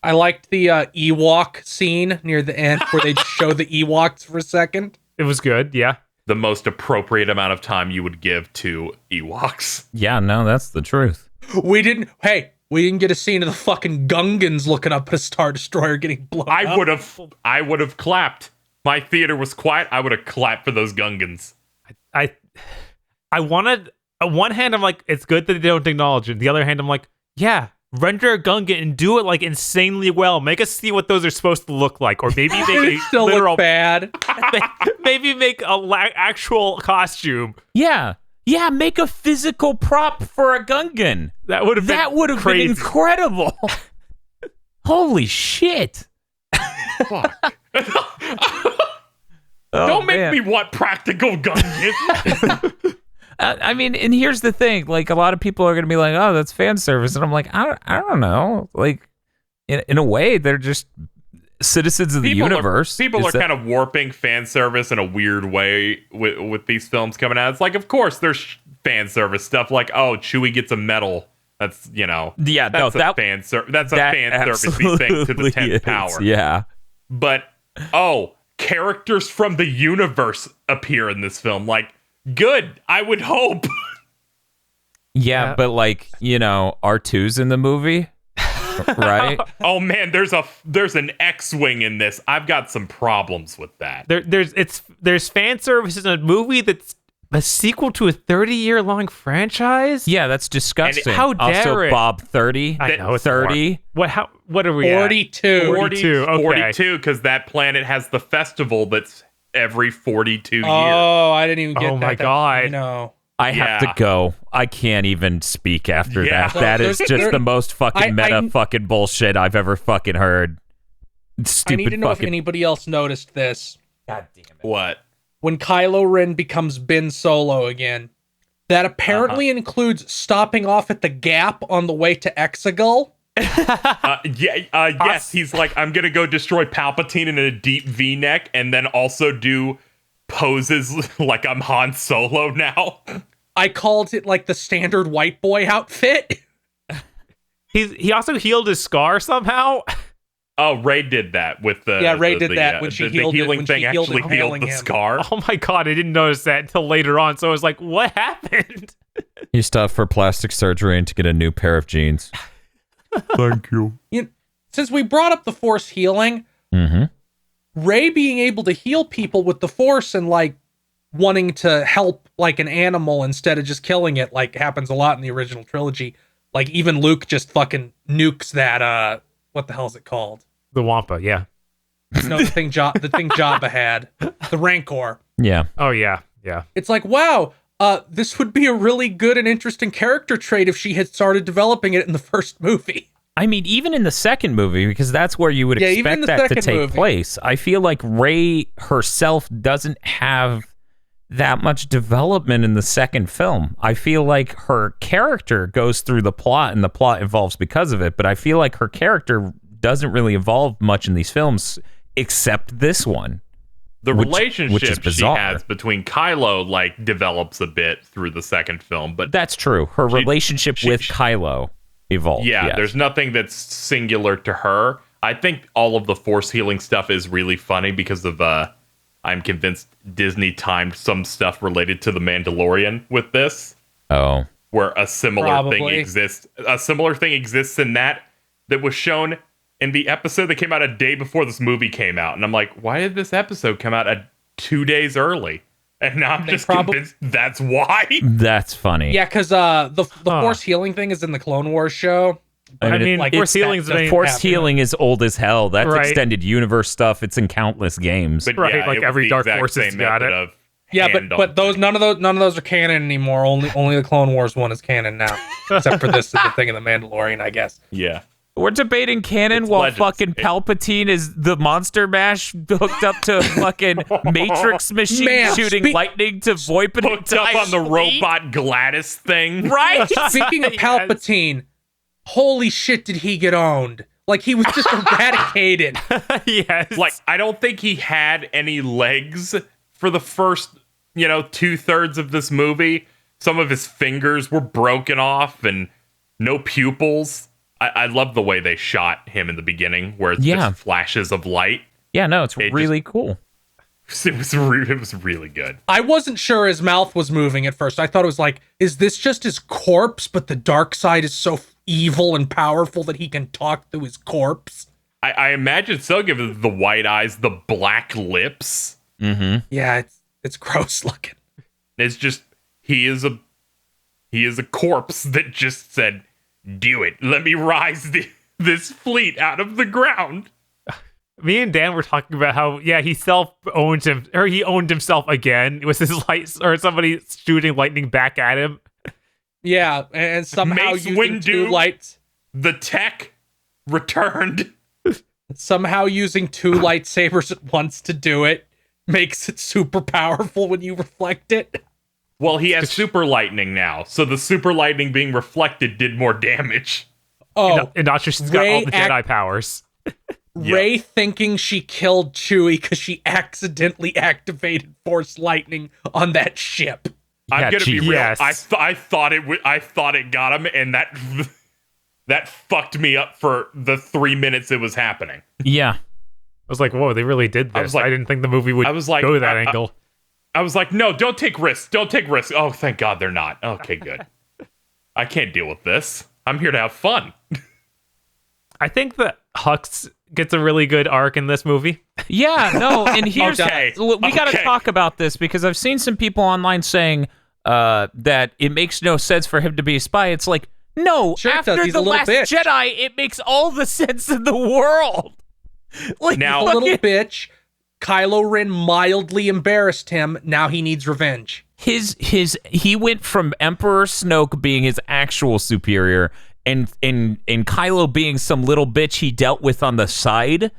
I liked the Ewok scene near the end where they just show the Ewoks for a second. It was good, yeah. The most appropriate amount of time you would give to Ewoks. Yeah, no, that's the truth. We didn't get a scene of the fucking Gungans looking up at a Star Destroyer getting blown up. I would have clapped. My theater was quiet. I would have clapped for those Gungans. I wanted, on one hand, I'm like, it's good that they don't acknowledge it. The other hand, I'm like, yeah, render a Gungan and do it like insanely well. Make us see what those are supposed to look like, or maybe make a still literal look bad. maybe make a actual costume. Yeah, make a physical prop for a Gungan. That would have been incredible. Holy shit! Fuck. Don't make me want practical Gungans. I mean, and here's the thing: like, a lot of people are going to be like, "Oh, that's fan service," and I'm like, I don't know. Like, in a way, they're just citizens of the universe. People are kind of warping fan service in a weird way with these films coming out. It's like, of course, there's fan service stuff like, oh, Chewie gets a medal. That's that's a fan servicey thing to the 10th power. Yeah, but characters from the universe appear in this film. Like, good, I would hope. Yeah, but like, R2's in the movie, right? Oh man, there's an X-wing in this. I've got some problems with that. There's fan service in a movie that's a sequel to a 30-year-long franchise. Yeah, that's disgusting. How dare also, it? Bob, 30. I know it's 30. What are we 42. at? 42. Okay. 42, because that planet has the festival that's every 42 years. Oh, I didn't even get that. Oh my God. No. I have to go. I can't even speak after that. That is just the most fucking fucking bullshit I've ever fucking heard. Stupid. I need to know if anybody else noticed this. God damn it. What? When Kylo Ren becomes Ben Solo again, that apparently includes stopping off at the Gap on the way to Exegol. Yes, he's like, I'm gonna go destroy Palpatine in a deep V-neck, and then also do poses like I'm Han Solo now. I called it like the standard white boy outfit. He also healed his scar somehow. Oh, Rey did that with the Rey did that when she healed the healing it, when thing she actually healed the him. scar. Oh my God, I didn't notice that until later on. So I was like, what happened? He stopped for plastic surgery and to get a new pair of jeans. Thank you. Since we brought up the Force healing, Rey being able to heal people with the Force and like wanting to help like an animal instead of just killing it, like happens a lot in the original trilogy. Like even Luke just fucking nukes that what the hell is it called? The Wampa, yeah. No, the thing Jabba had. The Rancor. Yeah. Oh yeah. It's like, wow, this would be a really good and interesting character trait if she had started developing it in the first movie. I mean, even in the second movie, because that's where you would expect that to take place. I feel like Rey herself doesn't have that much development in the second film. I feel like her character goes through the plot and the plot evolves because of it, but I feel like her character doesn't really evolve much in these films except this one. The relationship is she bizarre. has between Kylo like develops a bit through the second film, but that's true. Her relationship with Kylo evolved. Yeah, yes. There's nothing that's singular to her. I think all of the Force healing stuff is really funny because of I'm convinced Disney timed some stuff related to The Mandalorian with this. Oh. Where a similar thing exists. A similar thing exists in that was shown in the episode that came out a day before this movie came out. And I'm like, why did this episode come out 2 days early? And now I'm just convinced that's why. That's funny. Yeah, because the Force healing thing is in the Clone Wars show. I mean, like, Force healing is old as hell. That's extended universe stuff. It's in countless games. But right, like every Dark Forces got it. Yeah, but those none of those are canon anymore. Only the Clone Wars one is canon now, except for this the thing in the Mandalorian, I guess. Yeah. We're debating canon while fucking Palpatine is the Monster Mash hooked up to fucking Matrix machine shooting lightning to VoIP and hooked up on the robot Gladys thing. Right? Speaking of Palpatine, holy shit did he get owned. Like he was just eradicated. Yes. Like, I don't think he had any legs for the first, 2/3 of this movie. Some of his fingers were broken off and no pupils. I love the way they shot him in the beginning, where it's just flashes of light. Yeah, no, it's really cool. It was really good. I wasn't sure his mouth was moving at first. I thought it was like, is this just his corpse, but the dark side is so evil and powerful that he can talk through his corpse? I imagine so, given the white eyes, the black lips. Mm-hmm. Yeah, it's gross looking. It's just, he is a corpse that just said, do it. Let me rise this fleet out of the ground. Me and Dan were talking about how, he self-owned him, or he owned himself again with his lights, or somebody shooting lightning back at him. Yeah, and somehow Mace using Windu, two lights. The tech returned. Somehow using two lightsabers at once to do it makes it super powerful when you reflect it. Well, he has super lightning now, so the super lightning being reflected did more damage. Oh, and not just got all the Jedi powers. Rey thinking she killed Chewie because she accidentally activated Force lightning on that ship. I'm gonna be real. Yes. I thought it got him, and that fucked me up for the 3 minutes it was happening. Yeah, I was like, whoa, they really did this. I didn't think the movie would go to that angle. I was like, no, don't take risks. Don't take risks. Oh, thank God they're not. Okay, good. I can't deal with this. I'm here to have fun. I think that Hux gets a really good arc in this movie. Yeah, no, and here's Okay. we got to talk about this because I've seen some people online saying that it makes no sense for him to be a spy. It's like, no, Sure it after does. He's The a little Last bitch. Jedi, it makes all the sense in the world. Like, Now- A little bitch. Kylo Ren mildly embarrassed him. Now he needs revenge. he went from Emperor Snoke being his actual superior and Kylo being some little bitch he dealt with on the side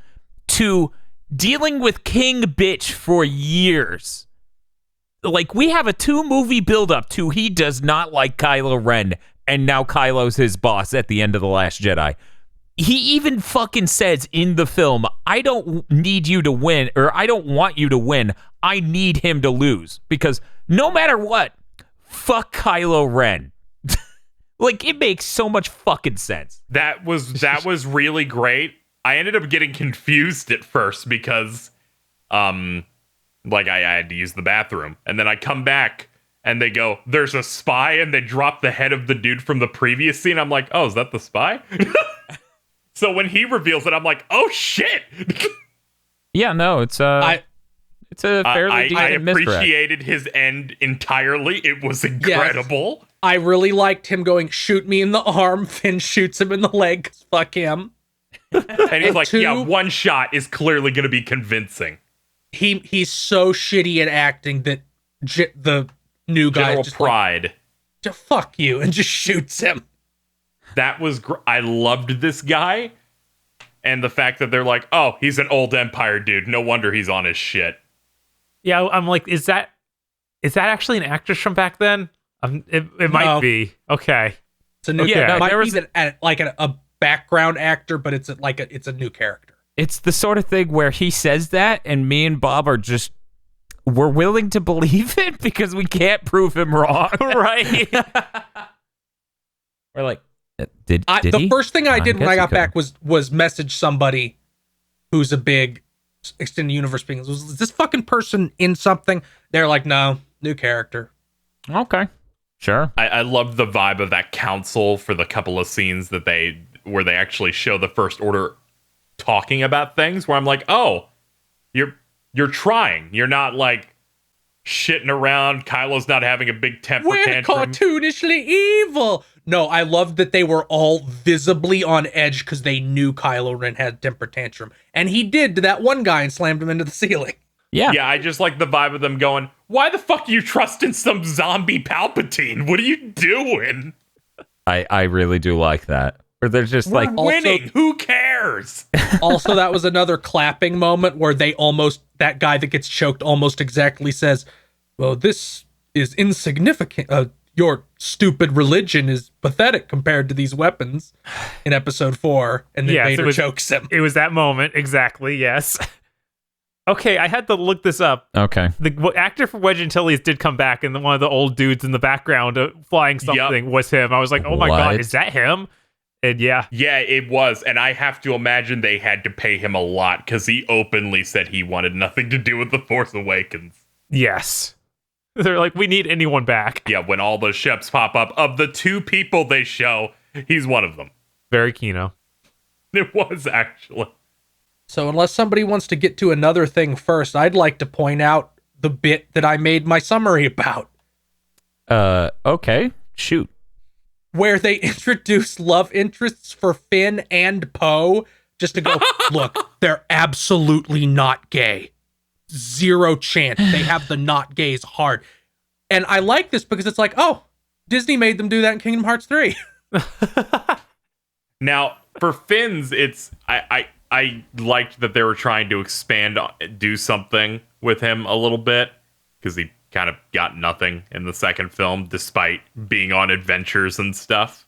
to dealing with King Bitch for years. Like, we have a 2-movie build-up to he does not like Kylo Ren, and now Kylo's his boss at the end of The Last Jedi. He even fucking says in the film, I don't need you to win, or I don't want you to win. I need him to lose. Because no matter what, fuck Kylo Ren. Like, it makes so much fucking sense. That was really great. I ended up getting confused at first because, I had to use the bathroom. And then I come back, and they go, there's a spy, and they drop the head of the dude from the previous scene. I'm like, oh, is that the spy? So when he reveals it, I'm like, oh shit! Yeah, no, it's a fairly decent misdirect. appreciated his end entirely. It was incredible. Yes. I really liked him going, shoot me in the arm. Finn shoots him in the leg, 'cause fuck him. And he's like, two- yeah, one shot is clearly going to be convincing. He's so shitty at acting that the new guy General just Pride. like, fuck you, and just shoots him. That was I loved this guy. And the fact that they're like, oh, he's an old Empire dude. No wonder he's on his shit. Yeah, I'm like, is that actually an actress from back then? It might be. Okay. It's a new Yeah, character. no, It might there be was- that a background actor, but it's a new character. It's the sort of thing where he says that, and me and Bob we're willing to believe it because we can't prove him wrong. Right. We're like, did The he? first thing I did when guess I he got could. back was message somebody who's a big extended universe being. Was this fucking person in something? They're like, no, new character. Okay, sure. I loved the vibe of that council for the couple of scenes where they actually show the First Order talking about things, where I'm like, oh, you're trying. You're not like shitting around. Kylo's not having a big temper We're tantrum. cartoonishly evil. No, I loved that they were all visibly on edge because they knew Kylo Ren had temper tantrum. And he did to that one guy and slammed him into the ceiling. Yeah. Yeah, I just like the vibe of them going, why the fuck are you trusting some zombie Palpatine? What are you doing? I really do like that. Or they're just like, We're winning. Who cares? Also, that was another clapping moment where that guy that gets choked almost exactly says, well, this is insignificant. your stupid religion is pathetic compared to these weapons in episode 4. And then Vader chokes him. It was that moment. Exactly. Yes. Okay. I had to look this up. Okay. The actor for Wedge Antilles did come back, and one of the old dudes in the background flying something was him. I was like, oh my God, is that him? And yeah, it was. And I have to imagine they had to pay him a lot because he openly said he wanted nothing to do with The Force Awakens. Yes. They're like, we need anyone back. Yeah, when all the ships pop up, of the 2 people they show, he's one of them. Very Kino. It was, actually. So unless somebody wants to get to another thing first, I'd like to point out the bit that I made my summary about. Okay. Shoot. Where they introduce love interests for Finn and Poe, just to go, look, they're absolutely not gay. 0 chance. They have the not gays hard. And I like this because it's like, oh, Disney made them do that in Kingdom Hearts 3. Now, for Finn's, it's I liked that they were trying to do something with him a little bit, because he kind of got nothing in the second film, despite being on adventures and stuff.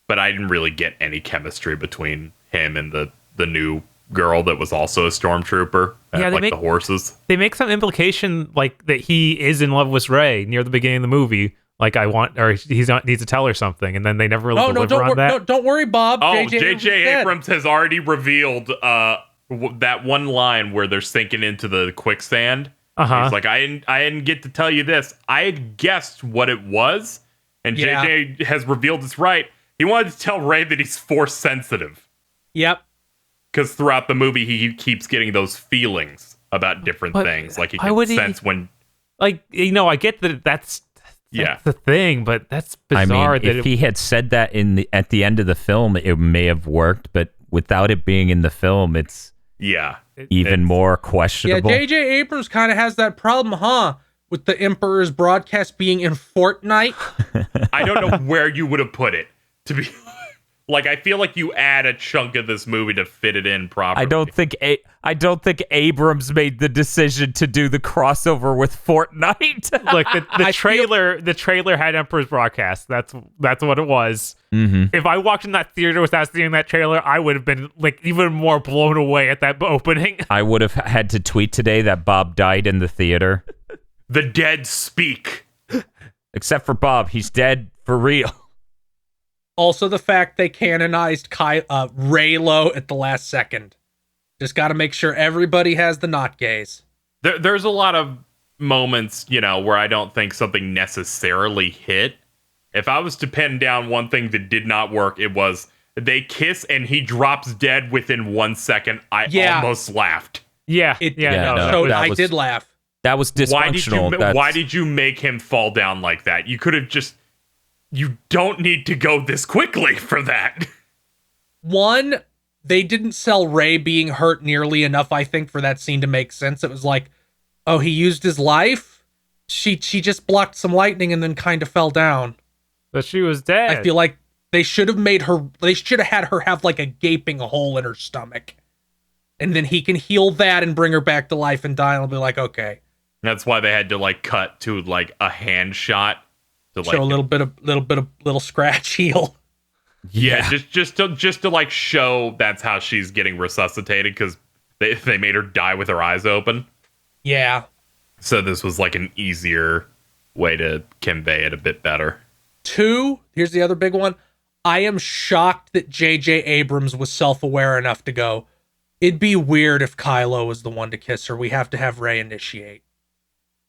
But I didn't really get any chemistry between him and the new girl that was also a stormtrooper. Yeah, the horses. They make some implication like that he is in love with Rey near the beginning of the movie. Like needs to tell her something, and then they never really deliver on that. No, don't worry, Bob. Oh, J.J. Abrams has already revealed that one line where they're sinking into the quicksand. He's like, I didn't get to tell you this. I had guessed what it was, and J.J. has revealed it's right. He wanted to tell Rey that he's force sensitive. Yep. Because throughout the movie, he keeps getting those feelings about different things. Like he can sense when... Like, I get that that's the thing, but that's bizarre. I mean, if he had said that at the end of the film, it may have worked, but without it being in the film, it's even more questionable. Yeah, J.J. Abrams kind of has that problem, with the Emperor's broadcast being in Fortnite. I don't know where you would have put it, to be... Like, I feel like you add a chunk of this movie to fit it in properly. I don't think Abrams made the decision to do the crossover with Fortnite. Look, the trailer had Emperor's broadcast. That's what it was. Mm-hmm. If I walked in that theater without seeing that trailer, I would have been like even more blown away at that opening. I would have had to tweet today that Bob died in the theater. The dead speak. Except for Bob, he's dead for real. Also, the fact they canonized Reylo at the last second. Just got to make sure everybody has the not gays. There's a lot of moments, where I don't think something necessarily hit. If I was to pin down one thing that did not work, it was they kiss and he drops dead within 1 second. I almost laughed. Yeah. I did laugh. That was dysfunctional. Why did you make him fall down like that? You could have just... You don't need to go this quickly for that. One, they didn't sell Rey being hurt nearly enough, I think, for that scene to make sense. It was like, oh, he used his life? She just blocked some lightning and then kind of fell down. But she was dead. I feel like they should have had her have like a gaping hole in her stomach. And then he can heal that and bring her back to life and die, and I'll be like, okay. That's why they had to cut to a hand shot. To show a little scratch heal. Yeah, just to show that's how she's getting resuscitated, because they made her die with her eyes open. Yeah. So this was an easier way to convey it a bit better. 2, here's the other big one. I am shocked that J.J. Abrams was self-aware enough to go, it'd be weird if Kylo was the one to kiss her. We have to have Rey initiate.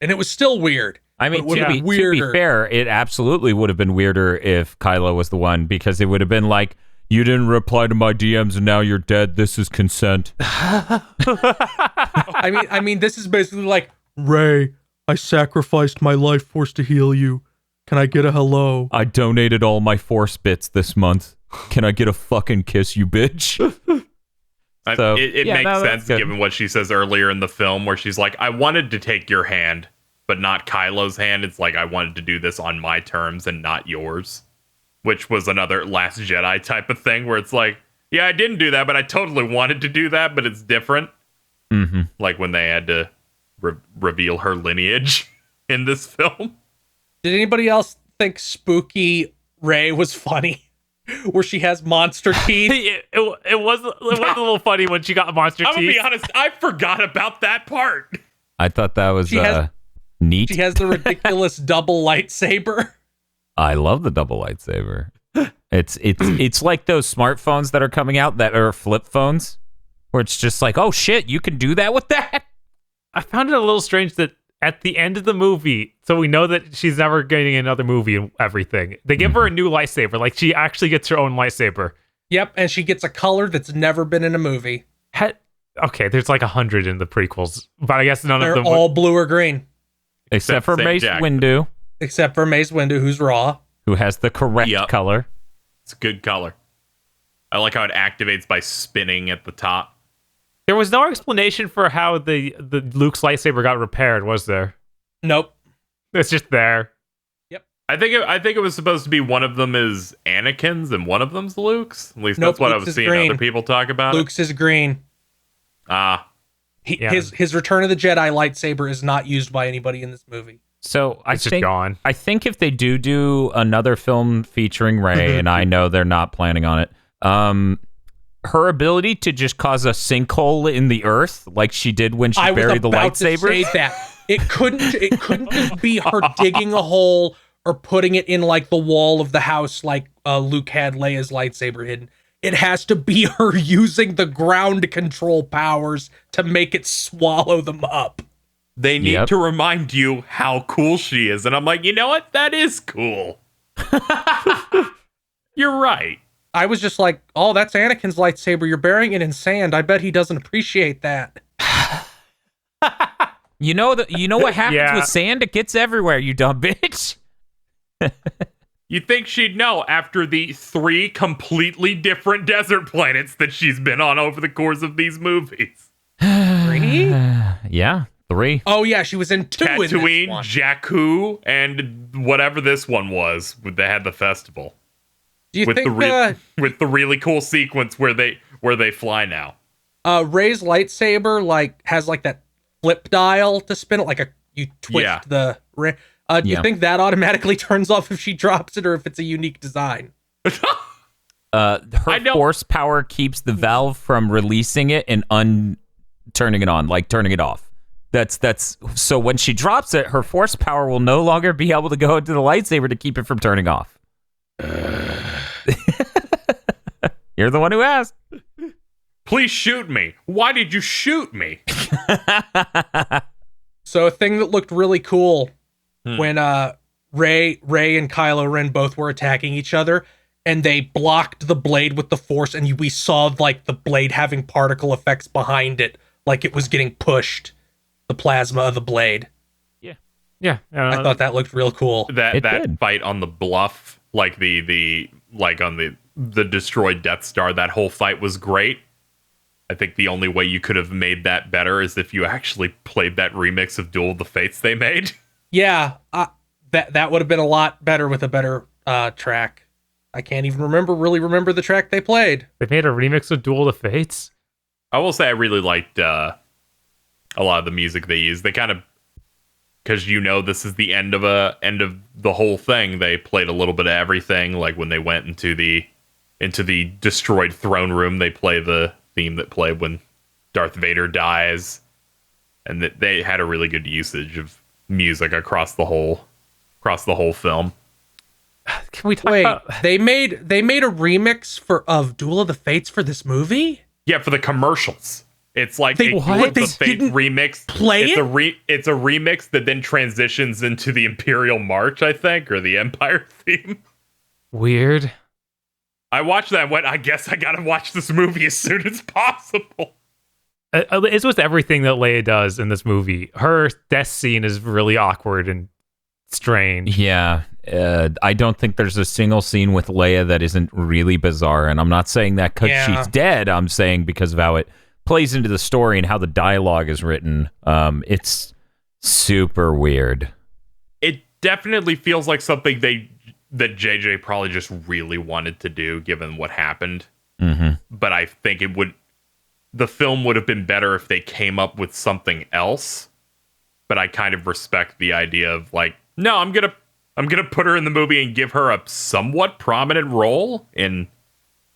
And it was still weird. I mean, to be fair, it absolutely would have been weirder if Kylo was the one, because it would have been like, you didn't reply to my DMs and now you're dead. This is consent. I mean, this is basically like, Rey, I sacrificed my life force to heal you. Can I get a hello? I donated all my force bits this month. Can I get a fucking kiss, you bitch? So, it makes sense given what she says earlier in the film, where she's like, I wanted to take your hand, but not Kylo's hand. It's like, I wanted to do this on my terms and not yours, which was another Last Jedi type of thing where it's like, yeah, I didn't do that, but I totally wanted to do that, but it's different. Mm-hmm. Like when they had to reveal her lineage in this film. Did anybody else think Spooky Ray was funny, where she has monster teeth. it was a little funny when she got monster teeth. I'm gonna be honest, I forgot about that part. I thought that was neat. She has the ridiculous double lightsaber. I love the double lightsaber. It's like those smartphones that are coming out that are flip phones, where it's just like, oh shit, you can do that with that. I found it a little strange that at the end of the movie, so we know that she's never getting another movie and everything, they give her a new lightsaber. Like, she actually gets her own lightsaber. Yep, and she gets a color that's never been in a movie. Okay, there's like 100 in the prequels, but I guess none They're of them all blue or green. Except for Mace Windu. Except for Mace Windu, who's raw. Who has the correct color. It's a good color. I like how it activates by spinning at the top. There was no explanation for how the Luke's lightsaber got repaired, was there? Nope. It's just there. Yep. I think it was supposed to be one of them is Anakin's and one of them's Luke's. At least that's what Luke's I was seeing green. other people talk about. Luke's is green. His Return of the Jedi lightsaber is not used by anybody in this movie. So It's just gone. I think if they do another film featuring Rey, and I know they're not planning on it, her ability to just cause a sinkhole in the earth, like she did when she buried the lightsaber. To say that. It couldn't just be her digging a hole or putting it in like the wall of the house, like Luke had Leia's lightsaber hidden. It has to be her using the ground control powers to make it swallow them up. They need to remind you how cool she is. And I'm like, you know what? That is cool. You're right. I was just like, oh, that's Anakin's lightsaber. You're burying it in sand. I bet he doesn't appreciate that. You know what happens with sand? It gets everywhere, you dumb bitch. You'd think she'd know after the 3 completely different desert planets that she's been on over the course of these movies. 3? Yeah, 3. Oh, yeah, she was in 2 in this Tatooine, one. Jakku, and whatever this one was. They had the festival. Do you think with the really cool sequence where they fly now? Rey's lightsaber has like that flip dial to spin it, like you twist the ray. Do you think that automatically turns off if she drops it, or if it's a unique design? Her force power keeps the valve from releasing it and turning it on, like turning it off. That's so when she drops it, her force power will no longer be able to go into the lightsaber to keep it from turning off. You're the one who asked. Please shoot me. Why did you shoot me? So a thing that looked really cool when Rey and Kylo Ren both were attacking each other, and they blocked the blade with the Force, and we saw like the blade having particle effects behind it, like it was getting pushed, the plasma of the blade. Yeah. I thought that looked real cool. That fight on the bluff, like the on the destroyed Death Star, that whole fight was great. I think the only way you could have made that better is if you actually played that remix of Duel of the Fates they made. Yeah, that would have been a lot better with a better track. I can't even remember the track they played. They made a remix of Duel of the Fates? I will say I really liked a lot of the music they used. They kind of, because this is the end of the whole thing. They played a little bit of everything. Like when they went into the destroyed throne room, they play the theme that played when Darth Vader dies, and that they had a really good usage of music across the whole film. Can we talk about... they made a remix of Duel of the Fates for this movie? Yeah, for the commercials. It's like a Duel of the Fates remix. It's a remix that then transitions into the Imperial March, I think, or the Empire theme. Weird. I watched that and went, I guess I gotta watch this movie as soon as possible. It's with everything that Leia does in this movie. Her death scene is really awkward and strange. Yeah. I don't think there's a single scene with Leia that isn't really bizarre. And I'm not saying that because she's dead. I'm saying because of how it plays into the story and how the dialogue is written. It's super weird. It definitely feels like something that JJ probably just really wanted to do, given what happened. Mm-hmm. But I think the film would have been better if they came up with something else. But I kind of respect the idea of like, no, I'm gonna I'm gonna put her in the movie and give her a somewhat prominent role in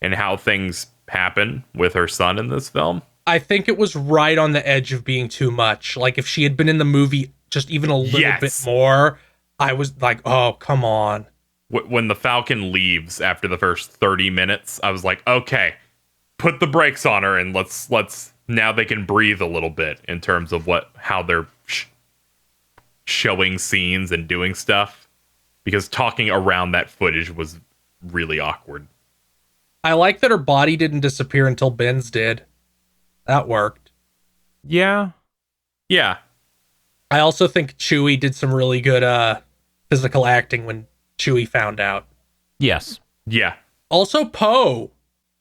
how things happen with her son in this film. I think it was right on the edge of being too much. Like, if she had been in the movie just even a little bit more, I was like, oh, come on. When the Falcon leaves after the first 30 minutes, I was like, okay, put the brakes on her and let's now they can breathe a little bit in terms of how they're showing scenes and doing stuff, because talking around that footage was really awkward. I like that her body didn't disappear until Ben's did. That worked. Yeah. Yeah. I also think Chewie did some really good physical acting when Chewie found out. Yes. Yeah. Also, Poe.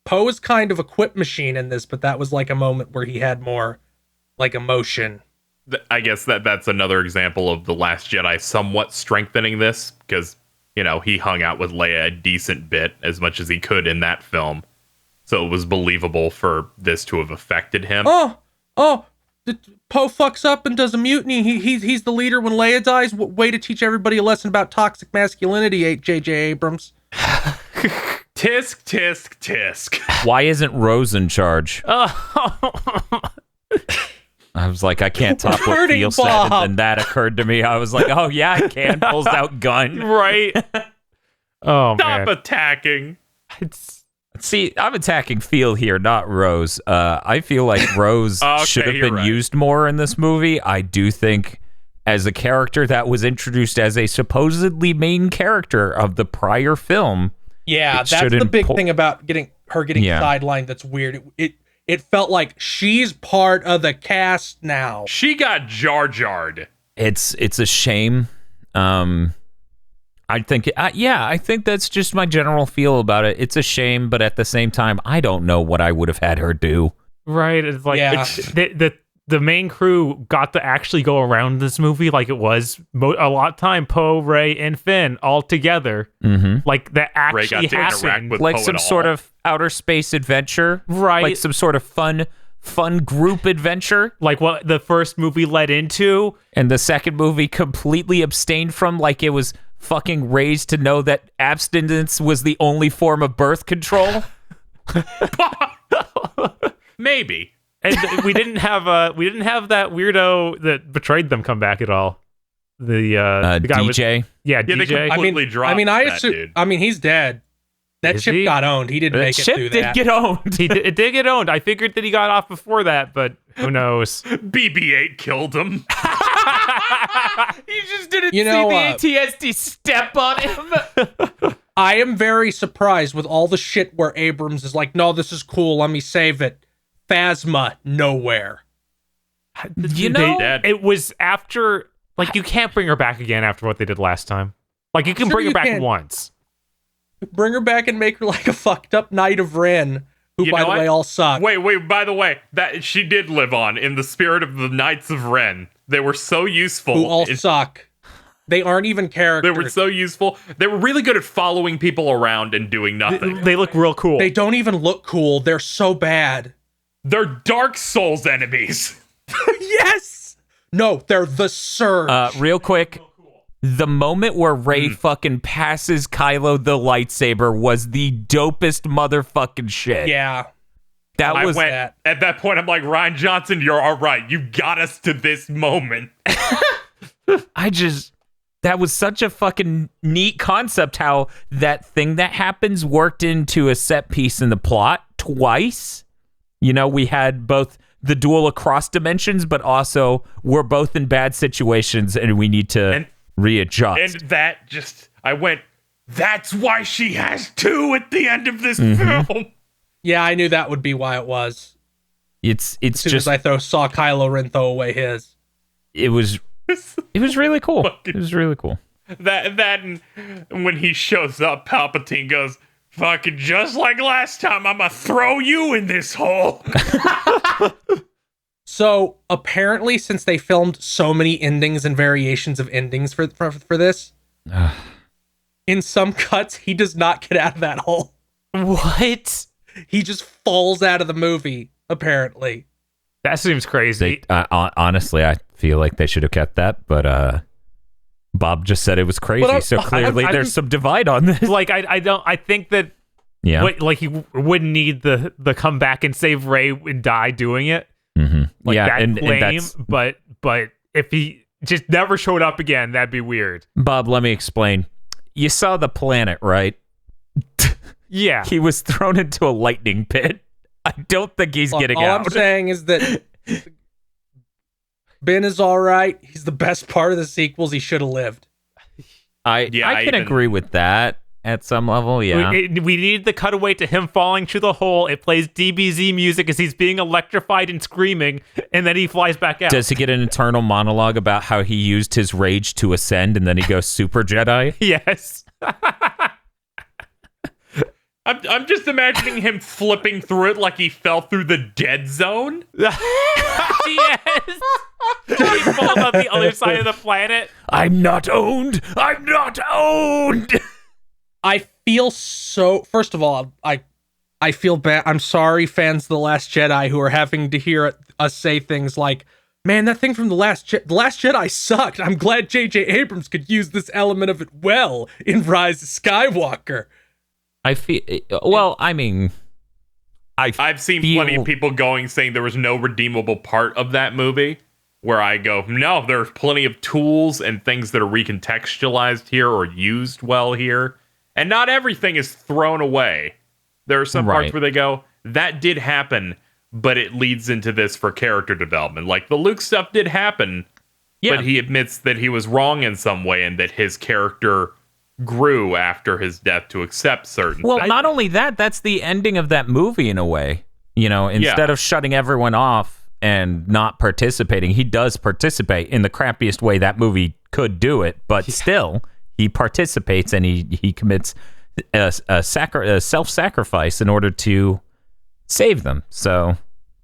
Poe is kind of a quip machine in this, but that was like a moment where he had more like emotion. I guess that's another example of The Last Jedi somewhat strengthening this, because, you know, he hung out with Leia a decent bit, as much as he could in that film. So it was believable for this to have affected him. Oh, Poe fucks up and does a mutiny. He's the leader when Leia dies. Way to teach everybody a lesson about toxic masculinity, J.J. Abrams. Tisk, tisk, tisk. Why isn't Rose in charge? I was like, I can't top what Thiel said, and then that occurred to me. I was like, oh yeah, I can. Pulls out gun. Right. Oh, Stop man. attacking. See, I'm attacking Thiel here, not Rose. I feel like Rose should have been used more in this movie. I do think, as a character that was introduced as a supposedly main character of the prior film. Yeah, that's the big thing about getting sidelined. That's weird. It felt like she's part of the cast now. She got Jar Jar'd. It's a shame. I think that's just my general feel about it. It's a shame, but at the same time, I don't know what I would have had her do. Right. It's like the main crew got to actually go around this movie like it was a lot of time. Poe, Rey, and Finn all together. Mm-hmm. Like that actually happened. Like some sort of outer space adventure. Right. Like some sort of fun group adventure. Like what the first movie led into. And the second movie completely abstained from, like it was fucking raised to know that abstinence was the only form of birth control. Maybe. And we didn't have that weirdo that betrayed them come back at all. The guy DJ. DJ. They completely dropped I that assume. dude. I mean, he's dead. That ship got owned. He didn't make it through that. Ship did get owned. It did get owned. I figured that he got off before that, but who knows? BB-8 killed him. You just didn't see the AT-ST step on him. I am very surprised with all the shit where Abrams is like, no, this is cool. Let me save it. Phasma, nowhere. It was after, like, you can't bring her back again after what they did last time. Like, you can bring her back once. Bring her back and make her like a fucked up Knight of Ren, who, by the way, all suck. Wait, by the way, that she did live on in the spirit of the Knights of Ren. They were so useful. Who all suck. They aren't even characters. They were so useful. They were really good at following people around and doing nothing. They look real cool. They don't even look cool. They're so bad. They're Dark Souls enemies. Yes! No, they're the Surge. Real quick, the moment where Rey fucking passes Kylo the lightsaber was the dopest motherfucking shit. Yeah. At that point, I'm like, Rian Johnson, you're all right. You got us to this moment. That was such a fucking neat concept, how that thing that happens worked into a set piece in the plot twice. You know, we had both the duel across dimensions, but also we're both in bad situations and we need to readjust. And that just, I went, that's why she has two at the end of this film. Yeah, I knew that would be why it was. It's as soon as I saw Kylo Ren throw away his. It was really cool. It was really cool. That and when he shows up, Palpatine goes, fucking just like last time, I'm gonna throw you in this hole. So apparently, since they filmed so many endings and variations of endings for this, in some cuts, he does not get out of that hole. What? He just falls out of the movie, apparently. That seems crazy. Honestly, I feel like they should have kept that, but Bob just said it was crazy, But so clearly there's some divide on this. Like I think that he wouldn't need the come back and save Rey and die doing it. Mm-hmm. Like that and lame, that's, but if he just never showed up again, that'd be weird. Bob, let me explain. You saw the planet, right? Yeah. He was thrown into a lightning pit. I don't think he's getting all out. I'm saying is that Ben is all right. He's the best part of the sequels. He should have lived. I can agree with that at some level, yeah. We need the cutaway to him falling through the hole. It plays DBZ music as he's being electrified and screaming, and then he flies back out. Does he get an internal monologue about how he used his rage to ascend and then he goes Super Jedi? Yes. I'm just imagining him flipping through it like he fell through the dead zone. Yes. He falls on the other side of the planet. I'm not owned. I'm not owned. I feel so. First of all, I feel bad. I'm sorry, fans of The Last Jedi, who are having to hear us say things like, "Man, that thing from The Last Jedi sucked. I'm glad J.J. Abrams could use this element of it well in Rise of Skywalker." I feel. Well, I mean, I've seen plenty of people saying there was no redeemable part of that movie. Where I go, no, there's plenty of tools and things that are recontextualized here or used well here. And not everything is thrown away. There are some parts where they go, that did happen, but it leads into this for character development. Like the Luke stuff did happen, but he admits that he was wrong in some way and that his character grew after his death to accept certain Well, things. not only that, that's the ending of that movie in a way. You know, instead of shutting everyone off and not participating, he does participate in the crappiest way that movie could do it, but still he participates and he commits a self-sacrifice in order to save them. So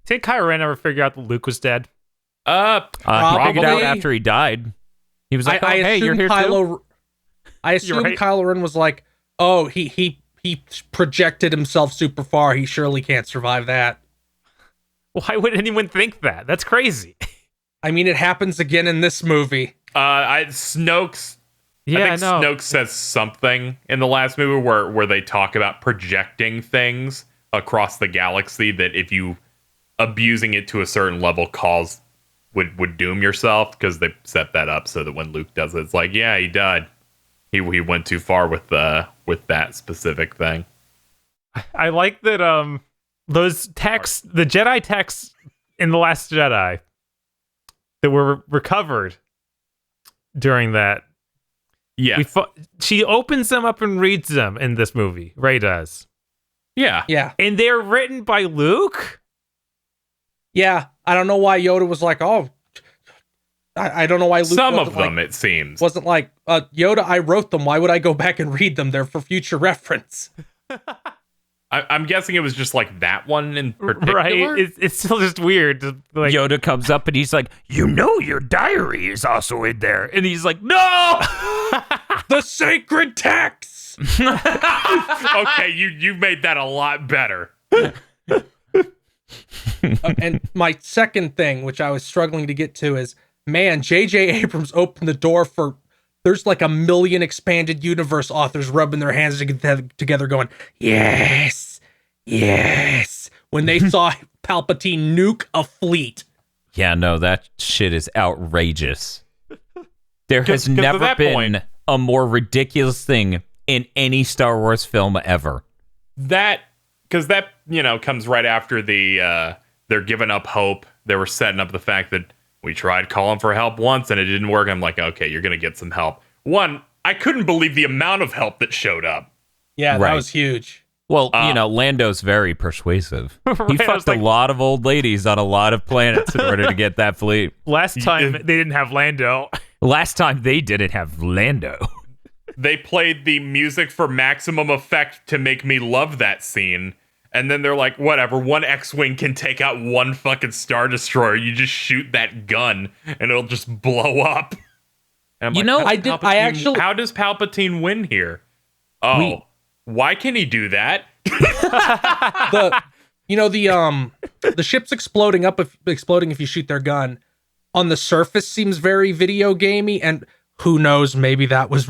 did Kylo Ren ever figure out that Luke was dead? he figured out after he died. He was like, "Oh, hey, you're here too." I assume Kylo Ren was like, "Oh, he projected himself super far. He surely can't survive that." Why would anyone think that? That's crazy. I mean, it happens again in this movie. Snoke's. Yeah, I think Snoke says something in the last movie where they talk about projecting things across the galaxy that if you abusing it to a certain level would doom yourself, because they set that up so that when Luke does it, it's like, yeah, he died. He went too far with that specific thing. I like that. Those texts, the Jedi texts in The Last Jedi that were recovered during that. Yeah. She opens them up and reads them in this movie. Rey does. Yeah. Yeah. And they're written by Luke? Yeah. I don't know why Yoda was like, oh, I don't know why Luke Some of them, it seems. Wasn't like, Yoda, I wrote them. Why would I go back and read them? They're for future reference. I'm guessing it was just like that one in particular. Right? It's still just weird. Like, Yoda comes up and he's like, "You know your diary is also in there." And he's like, "No! The sacred texts!" Okay, you made that a lot better. And my second thing, which I was struggling to get to, is, man, J.J. Abrams opened the door for... There's like a million expanded universe authors rubbing their hands together going, yes, yes, when they saw Palpatine nuke a fleet. Yeah, no, that shit is outrageous. There has never been a more ridiculous thing in any Star Wars film ever. Because that, comes right after they're giving up hope. They were setting up the fact that we tried calling for help once and it didn't work. I'm like, okay, you're going to get some help. One, I couldn't believe the amount of help that showed up. Yeah, that was huge. Well, Lando's very persuasive. He fucked a lot of old ladies on a lot of planets in order to get that fleet. Last time they didn't have Lando. Last time they didn't have Lando. They played the music for maximum effect to make me love that scene. And then they're like, whatever, one X-Wing can take out one fucking Star Destroyer. You just shoot that gun and it'll just blow up. And I'm how does Palpatine win here? Oh, why can he do that? The ship's exploding if you shoot their gun. On the surface seems very video gamey, and who knows? Maybe that was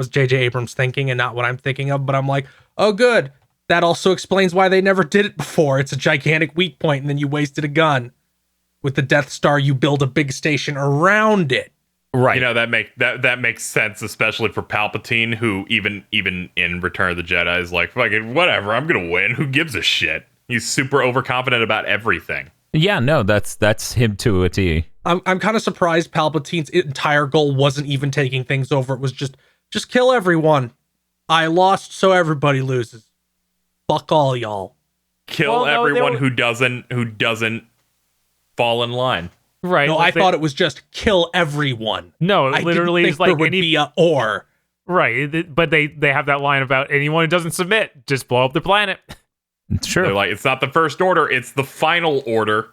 J.J. Abrams thinking and not what I'm thinking of. But I'm like, oh, good. That also explains why they never did it before. It's a gigantic weak point, and then you wasted a gun. With the Death Star, you build a big station around it. Right. You know, that makes sense, especially for Palpatine, who even in Return of the Jedi is like, fucking whatever, I'm gonna win. Who gives a shit? He's super overconfident about everything. Yeah, no, that's him to a T. I'm kind of surprised Palpatine's entire goal wasn't even taking things over. It was just kill everyone. I lost, so everybody loses. Fuck all y'all. Kill everyone who doesn't fall in line. Right. No, I thought it was just kill everyone. No, it literally is like there would be a or. Right, but they have that line about anyone who doesn't submit, just blow up the planet. It's true. They're like, it's not the first order, it's the final order.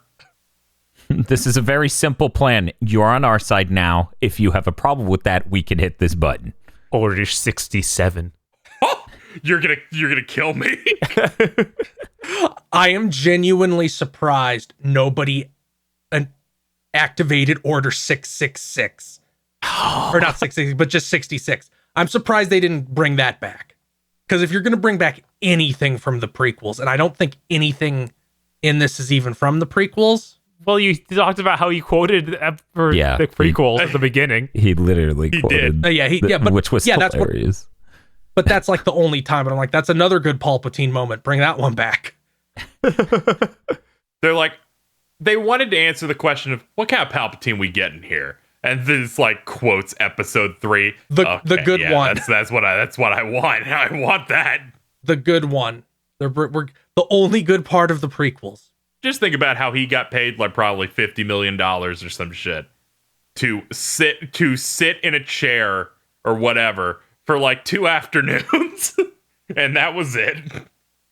This is a very simple plan. You're on our side now. If you have a problem with that, we can hit this button. Order 67. Oh, you're gonna kill me. I am genuinely surprised nobody activated Order 666. Or not 666, but just 66. I'm surprised they didn't bring that back. Because if you're going to bring back anything from the prequels, and I don't think anything in this is even from the prequels. Well, you talked about how you quoted for the prequels at the beginning. He literally quoted. Which was hilarious. But that's like the only time. But I'm like, that's another good Palpatine moment. Bring that one back. They're like, they wanted to answer the question of what kind of Palpatine we get in here, and this like quotes Episode 3, the good one. That's what I want. I want that. The good one. We're the only good part of the prequels. Just think about how he got paid like probably $50 million or some shit to sit in a chair or whatever for like 2 afternoons, and that was it.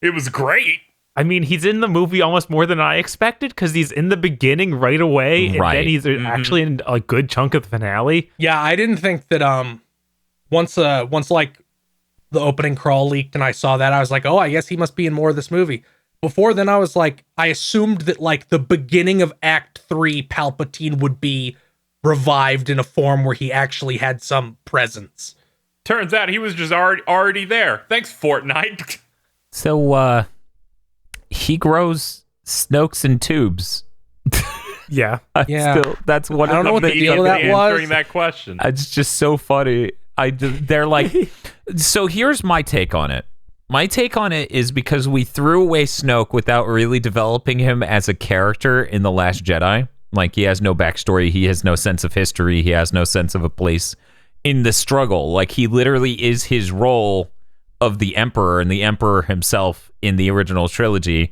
It was great. I mean, he's in the movie almost more than I expected because he's in the beginning right away, and then he's actually in a good chunk of the finale. Yeah, I didn't think that once like the opening crawl leaked and I saw that, I was like, oh, I guess he must be in more of this movie. Before then, I was like, I assumed that like the beginning of Act 3, Palpatine would be revived in a form where he actually had some presence. Turns out he was just already there. Thanks, Fortnite. So, he grows Snokes in tubes. Yeah. That's what I don't know what the deal that was. Answering that question. It's just so funny. They're like, so here's my take on it. My take on it is because we threw away Snoke without really developing him as a character in The Last Jedi. Like, he has no backstory. He has no sense of history. He has no sense of a place in the struggle. Like, he literally is his role of the Emperor and the Emperor himself in the original trilogy.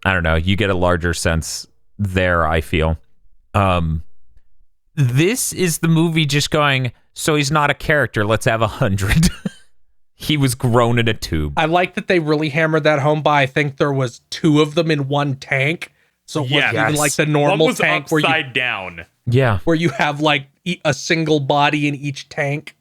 I don't know. You get a larger sense there, I feel. This is the movie just going, so he's not a character. Let's have 100. He was grown in a tube. I like that they really hammered that home by, I think there was 2 of them in one tank. So it wasn't even like the normal one was tank upside down. Yeah. Where you have like a single body in each tank.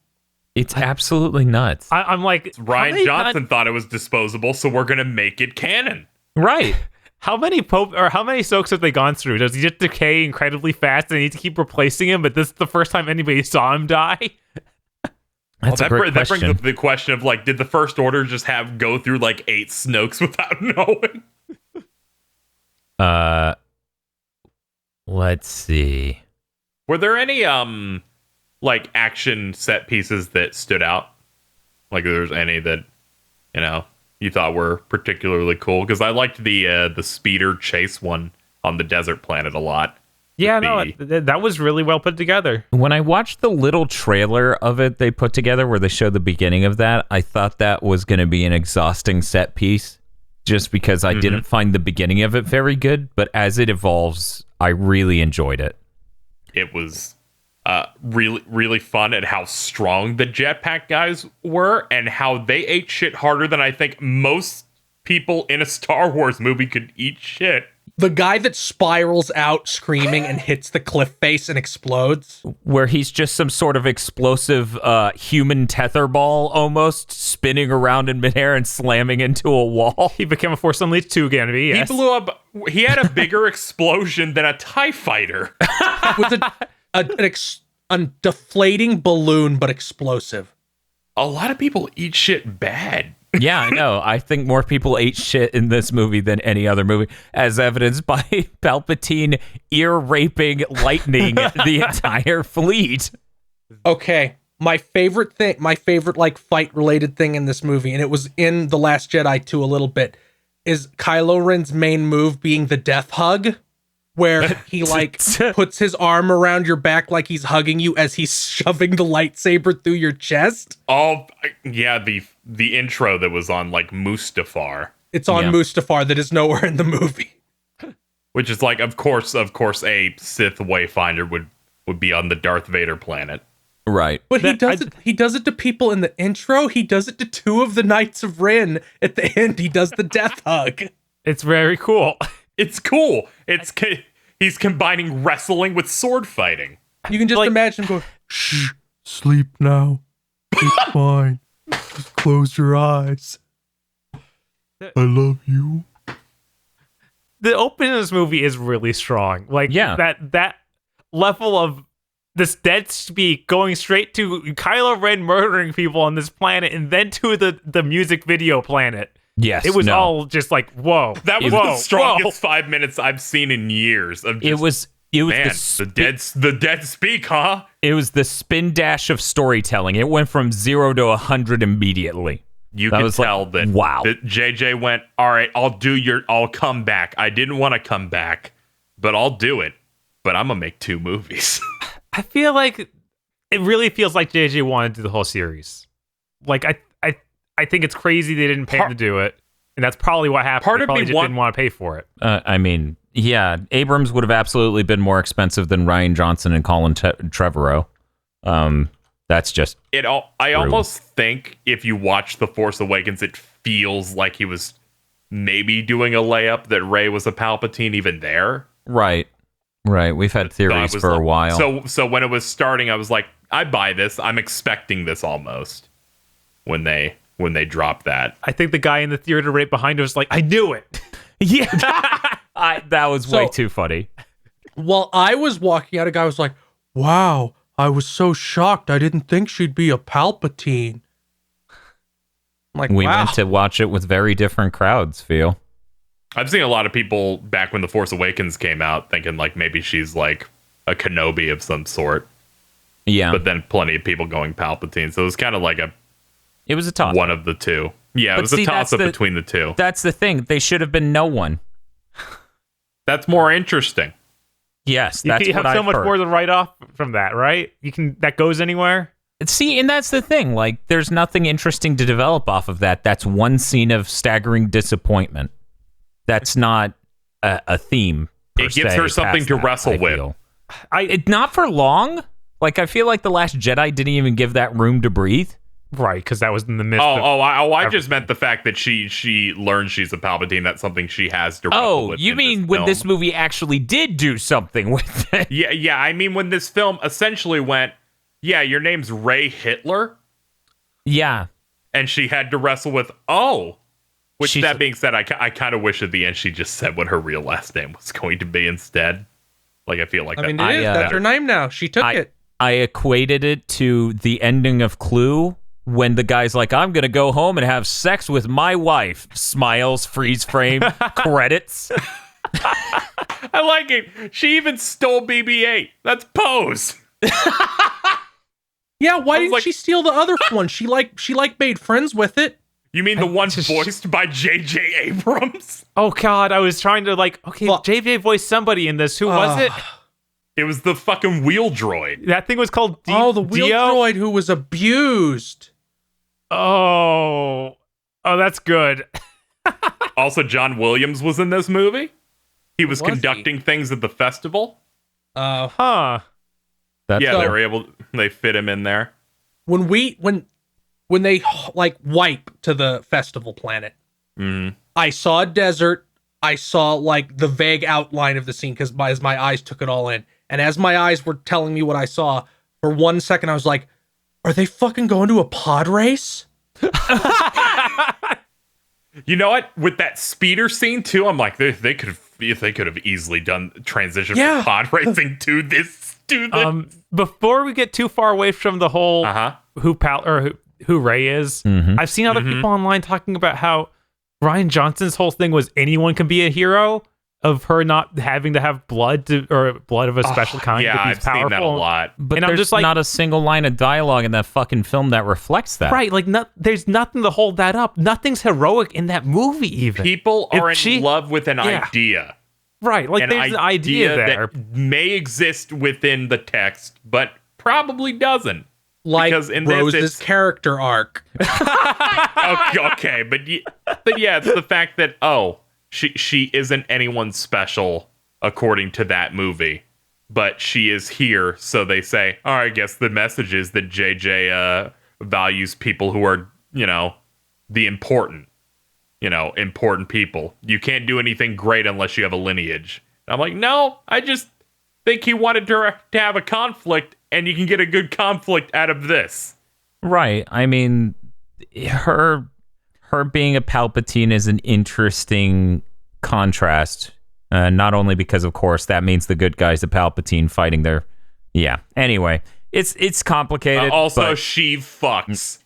It's absolutely nuts. I'm like, Ryan Johnson thought it was disposable, so we're gonna make it canon. Right. How many Sokes have they gone through? Does he just decay incredibly fast and they need to keep replacing him? But this is the first time anybody saw him die. That's a great question. That brings up the question of like, did the First Order just go through like 8 Snokes without knowing? Let's see. Were there any like action set pieces that stood out? Like, there's any that you thought were particularly cool? Because I liked the speeder chase one on the desert planet a lot. Yeah, no, that was really well put together. When I watched the little trailer of it they put together where they showed the beginning of that, I thought that was going to be an exhausting set piece just because I didn't find the beginning of it very good. But as it evolves, I really enjoyed it. It was really, really fun at how strong the jetpack guys were and how they ate shit harder than I think most people in a Star Wars movie could eat shit. The guy that spirals out screaming and hits the cliff face and explodes. Where he's just some sort of explosive human tether ball almost spinning around in midair and slamming into a wall. He became a Force Unleashed 2 Ganby, yes. He blew up. He had a bigger explosion than a TIE fighter. With a deflating balloon, but explosive. A lot of people eat shit bad. Yeah, I know. I think more people ate shit in this movie than any other movie, as evidenced by Palpatine ear-raping lightning the entire fleet. Okay, my favorite like fight-related thing in this movie, and it was in The Last Jedi too a little bit, is Kylo Ren's main move being the death hug, where he like puts his arm around your back like he's hugging you as he's shoving the lightsaber through your chest. Oh, yeah, the intro that was on like Mustafar. It's on Mustafar that is nowhere in the movie. Which is like, of course, a Sith Wayfinder would be on the Darth Vader planet. Right. But he does it to people in the intro. He does it to two of the Knights of Ren at the end. He does the death hug. It's very cool. It's cool. He's combining wrestling with sword fighting. You can just imagine going, shh, sleep now. It's fine. Just close your eyes. I love you. The opening of this movie is really strong. Like, that level of this dead speak going straight to Kylo Ren murdering people on this planet and then to the music video planet. Yes, it was all just like, whoa. That was the strongest 5 minutes I've seen in years. Of just, the dead speak, huh? It was the spin dash of storytelling. It went from 0 to 100 immediately. You can tell that JJ went, all right, I'll come back. I didn't want to come back, but I'll do it. But I'm gonna make 2 movies. I feel like it really feels like JJ wanted to do the whole series. Like I think it's crazy they didn't pay him to do it, and that's probably what happened. Part of me didn't want to pay for it. I mean, yeah, Abrams would have absolutely been more expensive than Rian Johnson and Colin Trevorrow. That's just it. I almost think if you watch The Force Awakens, it feels like he was maybe doing a layup that Rey was a Palpatine even there. Right. We've had theories for a while. So when it was starting, I was like, I buy this. I'm expecting this almost when they dropped that. I think the guy in the theater right behind us was like, I knew it. Yeah. That was way too funny. While I was walking out, a guy was like, wow, I was so shocked. I didn't think she'd be a Palpatine. I'm like, we went to watch it with very different crowds, Phil. I've seen a lot of people back when The Force Awakens came out thinking like maybe she's like a Kenobi of some sort. Yeah. But then plenty of people going Palpatine. So it was kind of like it was a toss. One of the two. Yeah, it was a toss-up between the two. That's the thing. They should have been no one. That's more interesting. Yes, that's you have so much more to write off from that, right? That goes anywhere. See, and that's the thing. Like, there's nothing interesting to develop off of that. That's one scene of staggering disappointment. That's not a theme. It gives her something to wrestle with. Not for long. Like, I feel like The Last Jedi didn't even give that room to breathe. Right, because that was in the midst I just meant the fact that she learns she's a Palpatine. That's something she has to wrestle with. Oh, you mean when this movie actually did do something with it? Yeah. I mean, when this film essentially went, yeah, your name's Rey Hitler? Yeah. And she had to wrestle with, Which, that being said, I kind of wish at the end she just said what her real last name was going to be instead. Like, I feel like it is. That's her name now. She took it. I equated it to the ending of Clue when the guy's like, I'm going to go home and have sex with my wife. Smiles, freeze frame, credits. I like it. She even stole BB-8. That's Pose. Yeah, why didn't she steal the other one? She made friends with it. You mean the one voiced by J.J. Abrams? Oh, God, I was trying to J.J. voiced somebody in this. Who was it? It was the fucking wheel droid. That thing was called the wheel droid who was abused. Oh, that's good. Also, John Williams was in this movie. He was conducting things at the festival. Huh. They fit him in there. When they wipe to the festival planet, I saw a desert. I saw the vague outline of the scene because as my eyes took it all in. And as my eyes were telling me what I saw, for 1 second I was like, are they fucking going to a pod race? You know what? With that speeder scene too, I'm like, they could have easily done transition from pod racing to this do this. Before we get too far away from the whole who Rey is, I've seen other people online talking about how Rian Johnson's whole thing was anyone can be a hero, of her not having to have blood of a special kind to be I've powerful. seen that a lot. But and there's I'm just like, not a single line of dialogue in that fucking film that reflects that. right, like there's nothing to hold that up. Nothing's heroic in that movie even. People are in love with an idea. Right, like there's an idea there. that may exist within the text, but probably doesn't. Like because in Rose's character arc. okay, but yeah, it's the fact that she isn't anyone special according to that movie, but she is here. So they say, all right, I guess the message is that JJ values people who are, the important people. You can't do anything great unless you have a lineage. And I'm like, no, I just think he wanted her to have a conflict, and you can get a good conflict out of this. Right. I mean, her being a Palpatine is an interesting contrast. Not only because, of course, that means the good guys, the Palpatine fighting their... Yeah. Anyway, it's complicated. Also, she fucks.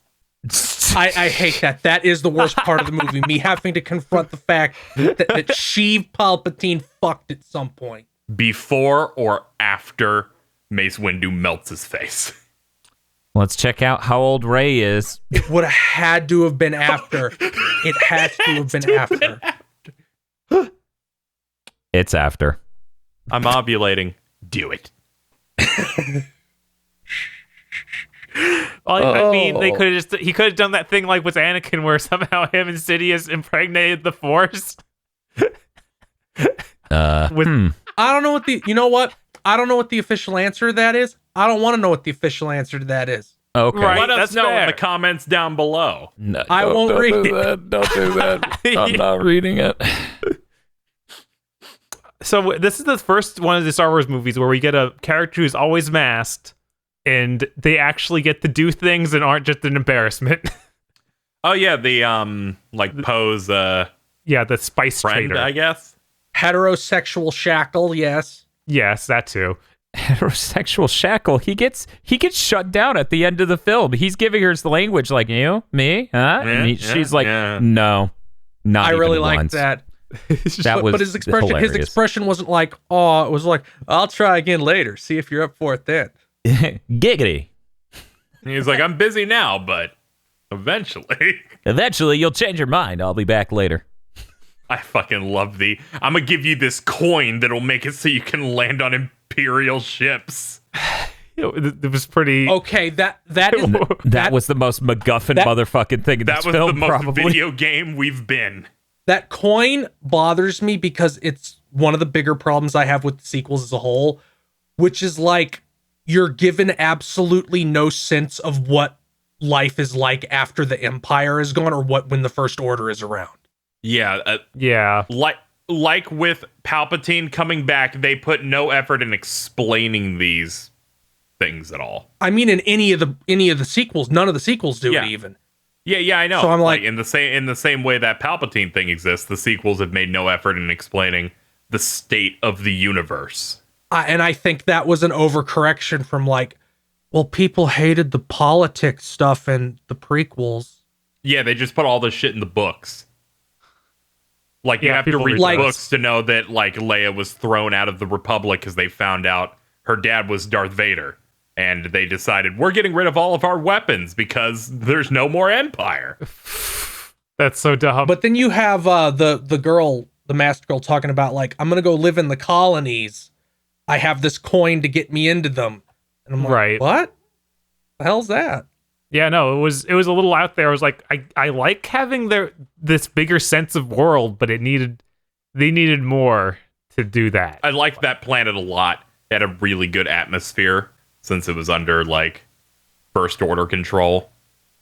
I hate that. That is the worst part of the movie. Me having to confront the fact that Sheev Palpatine fucked at some point. Before or after Mace Windu melts his face. Let's check out how old Rey is. It would have had to have been after. It has to have been after. It's after. I'm ovulating. Do it. I mean, he could have done that thing like with Anakin, where somehow him and Sidious impregnated the Force. I don't know you know what? I don't know what the official answer to that is. I don't want to know what the official answer to that is. Okay. Right. Let us That's know fair. in the comments down below. No, I won't read it. Don't do that. I'm not reading it. So this is the first one of the Star Wars movies where we get a character who's always masked, and they actually get to do things and aren't just an embarrassment. Oh yeah, the Poe's the spice friend, trader, I guess. Heterosexual shackle, yes. Yes, that too. Heterosexual shackle. He gets shut down at the end of the film. He's giving her the language like, you, me, huh? And she's like, no, not. I even really once. liked that. But his expression, hilarious. wasn't like, oh, it was like, I'll try again later. See if you're up for it then. Giggity. He's like, I'm busy now, but eventually Eventually, you'll change your mind. I'll be back later. I fucking love I'm gonna give you this coin that'll make it so you can land on Imperial ships. It was pretty... Okay, that was the most MacGuffin motherfucking thing in this film, That was the most probably. video game we've been. That coin bothers me because it's one of the bigger problems I have with the sequels as a whole, which is like, you're given absolutely no sense of what life is like after the Empire is gone, or when the First Order is around. Yeah. Yeah. Like with Palpatine coming back, they put no effort in explaining these things at all. I mean, in any of the sequels, none of the sequels do it even. Yeah, I know. So I'm like in the same way that Palpatine thing exists, the sequels have made no effort in explaining the state of the universe. And I think that was an overcorrection from like, well, people hated the politics stuff in the prequels. Yeah, they just put all this shit in the books. Like, you have to read the books to know that, like, Leia was thrown out of the Republic because they found out her dad was Darth Vader. And they decided, we're getting rid of all of our weapons because there's no more Empire. That's so dumb. But then you have the girl, the masked girl, talking about, like, I'm going to go live in the colonies. I have this coin to get me into them. And I'm like, what? The hell's that? Yeah, no, it was a little out there. I was like, I like having this bigger sense of world, but they needed more to do that. I liked that planet a lot. It had a really good atmosphere since it was under like First Order control.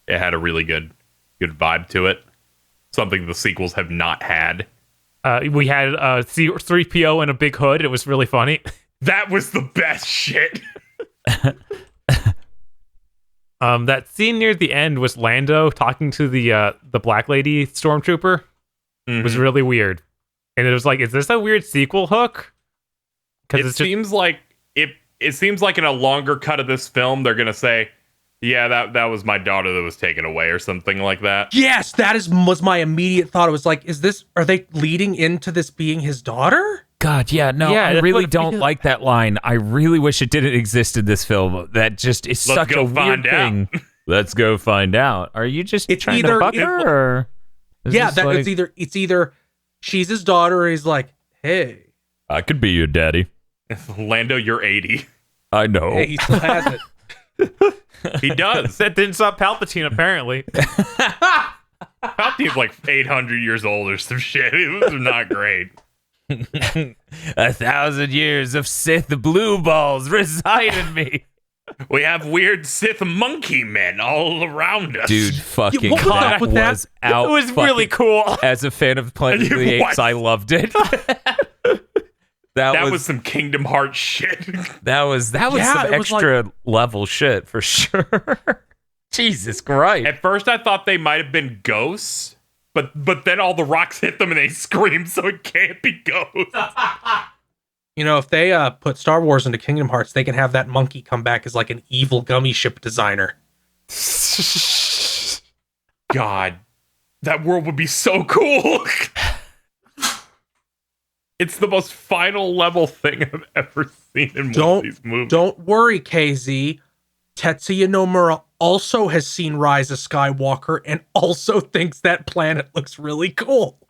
It had a really good vibe to it. Something the sequels have not had. We had C-3PO in a big hood. It was really funny. That was the best shit. That scene near the end was Lando talking to the black lady stormtrooper. It was really weird, and it was like, is this a weird sequel hook? Because it seems like it seems like in a longer cut of this film, they're going to say, yeah, that was my daughter that was taken away or something like that. Yes, that was my immediate thought. It was like, are they leading into this being his daughter? God, yeah, no, Yeah, I that's really what- don't like that line. I really wish it didn't exist in this film. That just is Let's such go a weird find out. thing. Let's go find out. Are you just It's trying either- to fuck her, or is Yeah, this that like, it's either she's his daughter or he's like, hey, I could be your daddy. Lando, you're 80. I know. hey, he still has it. He does. That didn't stop Palpatine, apparently. Palpatine's like 800 years old or some shit. This is not great. 1,000 years of Sith blue balls reside in me. We have weird Sith monkey men all around us. Dude, fucking what was that up with that? was out. It was really cool. As a fan of Planet of the Apes, What? I loved it. That was some Kingdom Hearts shit. that was Yeah, some it was extra level shit for sure. Jesus Christ. At first, I thought they might have been ghosts, but then all the rocks hit them and they scream, so it can't be ghosts. You know, if they put Star Wars into Kingdom Hearts, they can have that monkey come back as like an evil gummy ship designer. God, that world would be so cool. It's the most final level thing I've ever seen in one of these movies. Don't worry, KZ. Tetsuya Nomura also has seen Rise of Skywalker and also thinks that planet looks really cool.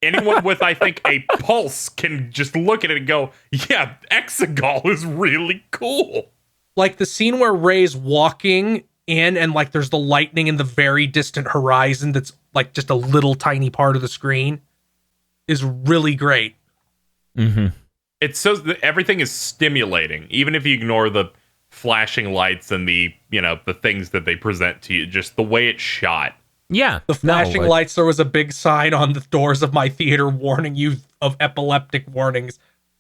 Anyone with, I think, a pulse can just look at it and go, yeah, Exegol is really cool. Like the scene where Rey's walking in and like there's the lightning in the very distant horizon that's like just a little tiny part of the screen is really great. Mm-hmm. It's so everything is stimulating, even if you ignore the flashing lights and the things that they present to you, just the way it's shot. Yeah. The flashing lights, there was a big sign on the doors of my theater warning you of epileptic warnings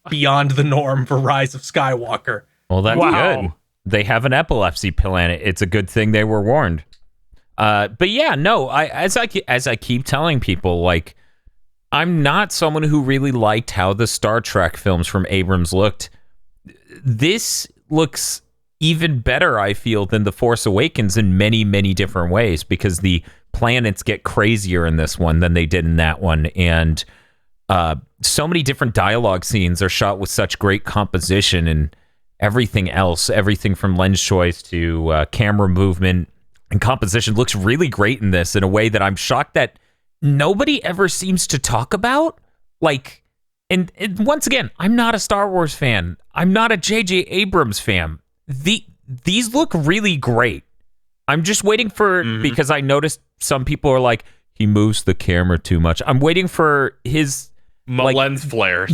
beyond the norm for Rise of Skywalker. Well, that's Wow. good. They have an epilepsy planet. It's a good thing they were warned. But yeah, no, as I keep telling people, like, I'm not someone who really liked how the Star Trek films from Abrams looked. This looks even better, I feel, than The Force Awakens in many, many different ways, because the planets get crazier in this one than they did in that one. And so many different dialogue scenes are shot with such great composition and everything else. Everything from lens choice to camera movement and composition looks really great in this in a way that I'm shocked that nobody ever seems to talk about. Like, and once again, I'm not a Star Wars fan. I'm not a J.J. Abrams fan. These look really great. I'm just waiting for, because I noticed some people are like, he moves the camera too much. I'm waiting for his Lens flares.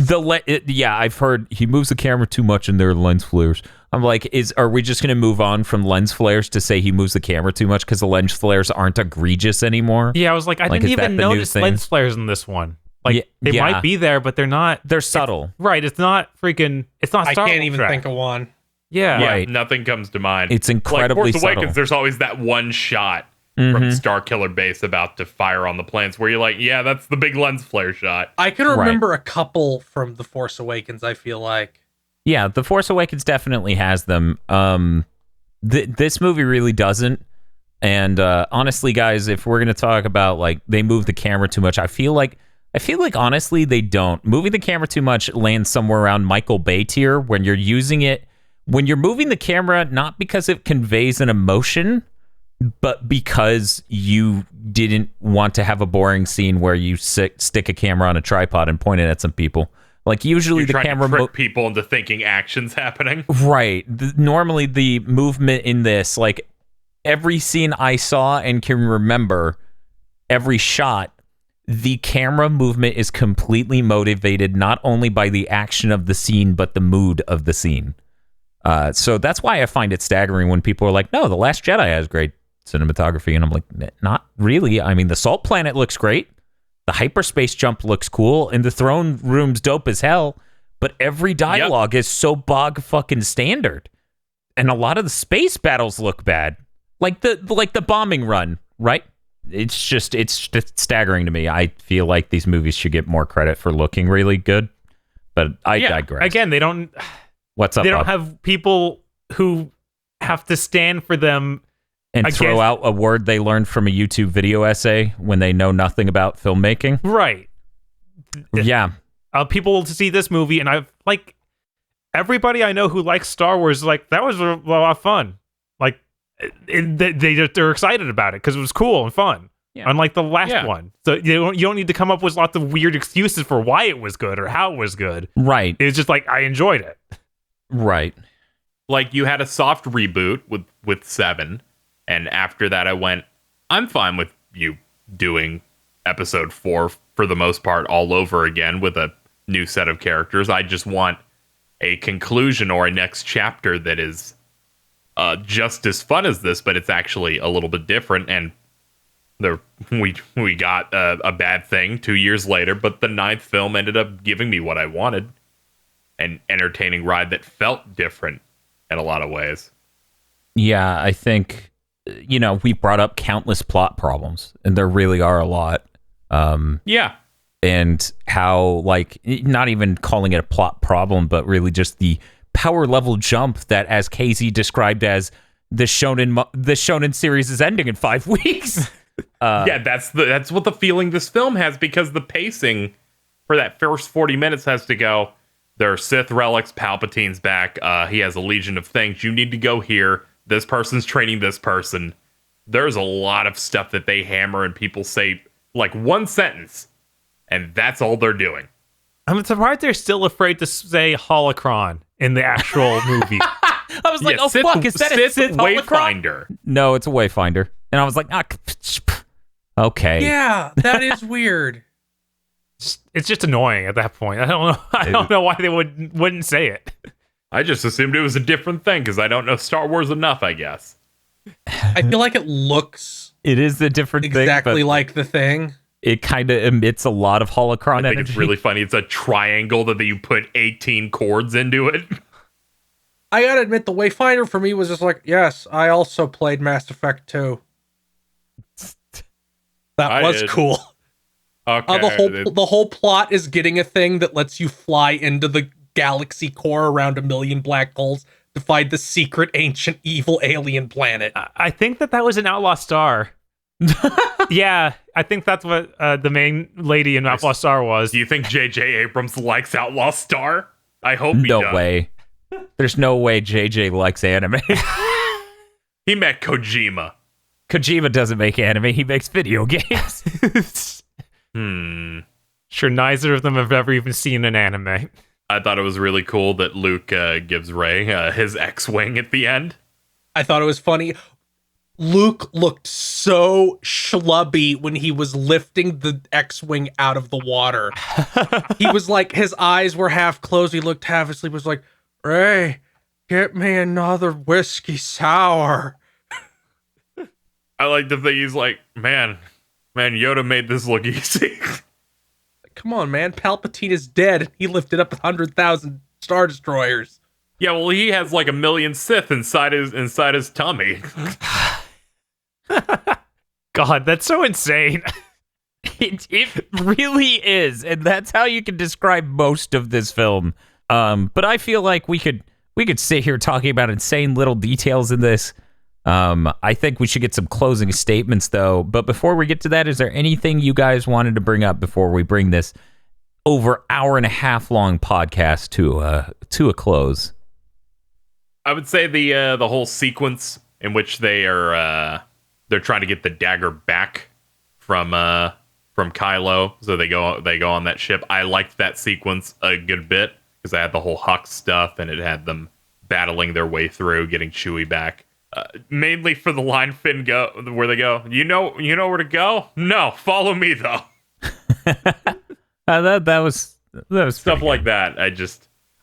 Yeah, I've heard he moves the camera too much in their lens flares. I'm like, are we just going to move on from lens flares to say he moves the camera too much because the lens flares aren't egregious anymore? Yeah, I was like, I Like, didn't is that even the new notice thing? lens flares in this one. Like, they yeah. might be there, but they're not. They're subtle. Right, it's not freaking. It's not I Star can't Wars even track. think of one. Yeah. Yeah, Right. nothing comes to mind. It's incredibly like Force Awakens, subtle. there's always that one shot from Starkiller Base about to fire on the planes where you're like, yeah, that's the big lens flare shot. I can remember a couple from The Force Awakens, I feel like. Yeah, The Force Awakens definitely has them. This movie really doesn't. And honestly, guys, if we're gonna talk about like they move the camera too much, I feel like honestly they don't. Moving the camera too much lands somewhere around Michael Bay tier when you're using it, when you're moving the camera not because it conveys an emotion, but because you didn't want to have a boring scene where you stick a camera on a tripod and point it at some people. Like usually You're the trying camera to trick people into thinking action's happening. Right. Normally the movement in this, like every scene I saw and can remember, every shot, the camera movement is completely motivated not only by the action of the scene, but the mood of the scene. So that's why I find it staggering when people are like, no, The Last Jedi has great cinematography. And I'm like, not really. I mean, the Salt Planet looks great. The hyperspace jump looks cool, and the throne room's dope as hell, but every dialogue is so bog fucking standard. And a lot of the space battles look bad. Like the bombing run, right? It's just staggering to me. I feel like these movies should get more credit for looking really good, but I digress. Again, they don't. What's up? They don't have people who have to stand for them and throw out a word they learned from a YouTube video essay when they know nothing about filmmaking. Right. Yeah. People to see this movie, and I've like everybody I know who likes Star Wars, like that was a lot of fun. Like they're excited about it because it was cool and fun. Yeah. Unlike the last one. So you don't need to come up with lots of weird excuses for why it was good or how it was good. Right. It's just like I enjoyed it. Right. Like you had a soft reboot with 7, and after that I went, I'm fine with you doing episode 4 for the most part all over again with a new set of characters. I just want a conclusion or a next chapter that is just as fun as this, but it's actually a little bit different. And we got a bad thing 2 years later, but the 9th film ended up giving me what I wanted, an entertaining ride that felt different in a lot of ways. Yeah, I think, we brought up countless plot problems, and there really are a lot. Yeah. And how, like, not even calling it a plot problem, but really just the power level jump that, as KZ described as, the shonen series is ending in 5 weeks. Yeah, that's what the feeling this film has, because the pacing for that first 40 minutes has to go, there are Sith relics, Palpatine's back, he has a legion of things, you need to go here, this person's training this person. There's a lot of stuff that they hammer and people say like one sentence, and that's all they're doing. I'm surprised they're still afraid to say holocron in the actual movie. I was like, fuck, is that a Sith Wayfinder? No, it's a Wayfinder. And I was like, okay. Yeah, that is weird. It's just annoying at that point. I don't know why they wouldn't say it. I just assumed it was a different thing because I don't know Star Wars enough, I guess. I feel like it looks it is a different exactly thing, like the thing. It kind of emits a lot of holocron energy. It's really funny. It's a triangle that you put 18 chords into it. I gotta admit, the Wayfinder for me was just like, yes, I also played Mass Effect 2. That was cool. Okay. The whole plot is getting a thing that lets you fly into the galaxy core around 1 million black holes to find the secret, ancient, evil alien planet. I think that was an Outlaw Star. Yeah, I think that's what the main lady in Outlaw Star was. Do you think J.J. Abrams likes Outlaw Star? I hope he does. No way. There's no way JJ likes anime. He met Kojima. Kojima doesn't make anime, he makes video games. Sure, neither of them have ever even seen an anime. I thought it was really cool that Luke gives Rey his X-Wing at the end. I thought it was funny. Luke looked so schlubby when he was lifting the X-Wing out of the water. He was like, his eyes were half closed. He looked half asleep. He was like, Ray, get me another whiskey sour. I like to think he's like, man, Yoda made this look easy. Come on, man. Palpatine is dead. He lifted up 100,000 Star Destroyers. Yeah, well, he has like 1 million Sith inside his tummy. God, that's so insane. It really is, and that's how you can describe most of this film. But I feel like we could sit here talking about insane little details in this. I think we should get some closing statements, though. But before we get to that, is there anything you guys wanted to bring up before we bring this over hour and a half long podcast to a close? I would say the whole sequence in which they're trying to get the dagger back from Kylo, so they go on that ship. I liked that sequence a good bit because I had the whole Hux stuff and it had them battling their way through, getting Chewie back. Mainly for the line Finn where they go, you know where to go? No, follow me though. That was stuff like that.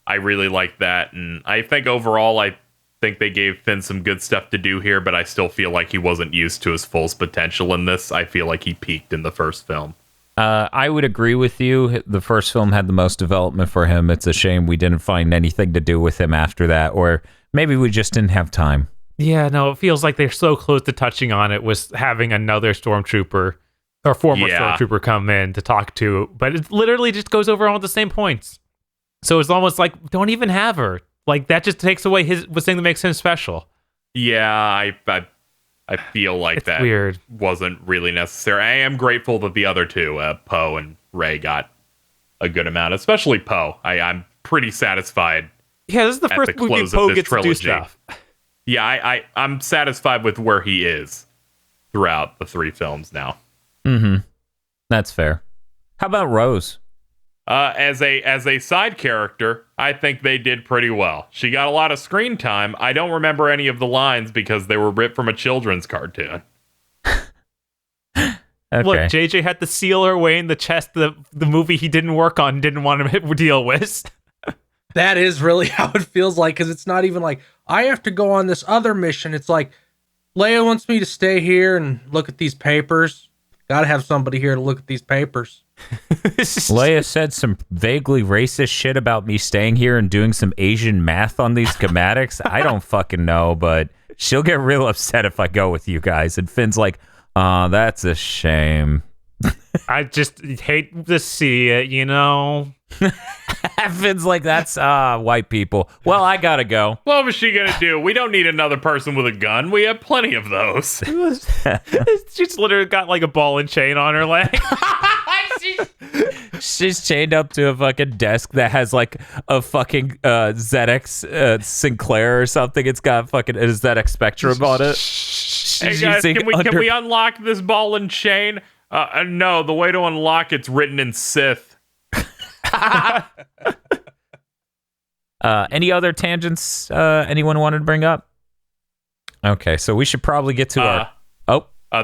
I really like that, and I think overall I think they gave Finn some good stuff to do here, but I still feel like he wasn't used to his full potential in this. I feel like he peaked in the first film. I would agree with you. The first film had the most development for him. It's a shame we didn't find anything to do with him after that, or maybe we just didn't have time. Yeah, no, it feels like they're so close to touching on it was having another stormtrooper or former stormtrooper come in to talk to, but it literally just goes over all the same points. So it's almost like, don't even have her. Like, that just takes away his thing that makes him special. Yeah, I feel like It's that weird. wasn't really necessary. I am grateful that the other two, Poe and Rey, got a good amount, especially Poe. I'm pretty satisfied. Yeah, this is the at first the movie close of Poe this gets to do trilogy. stuff. Yeah, I'm satisfied with where he is throughout the 3 films now. Mm-hmm. That's fair. How about Rose? As a side character, I think they did pretty well. She got a lot of screen time. I don't remember any of the lines because they were ripped from a children's cartoon. Okay. Look, JJ had to seal her away in the chest the movie he didn't work on, didn't want to deal with. That is really how it feels like, because it's not even like, I have to go on this other mission. It's like, Leia wants me to stay here and look at these papers. Gotta have somebody here to look at these papers. Leia said some vaguely racist shit about me staying here and doing some Asian math on these schematics. I don't fucking know, but she'll get real upset if I go with you guys. And Finn's like, oh, that's a shame. I just hate to see it, you know? Finn's like, that's white people. Well, I gotta go. What was she gonna do? We don't need another person with a gun. We have plenty of those. She's literally got like a ball and chain on her leg. She's chained up to a fucking desk that has like a fucking ZX Sinclair or something. It's got fucking a ZX Spectrum on it. Hey guys, can we unlock this ball and chain? No, the way to unlock it's written in Sith. Any other tangents anyone wanted to bring up? Okay, so we should probably get to our...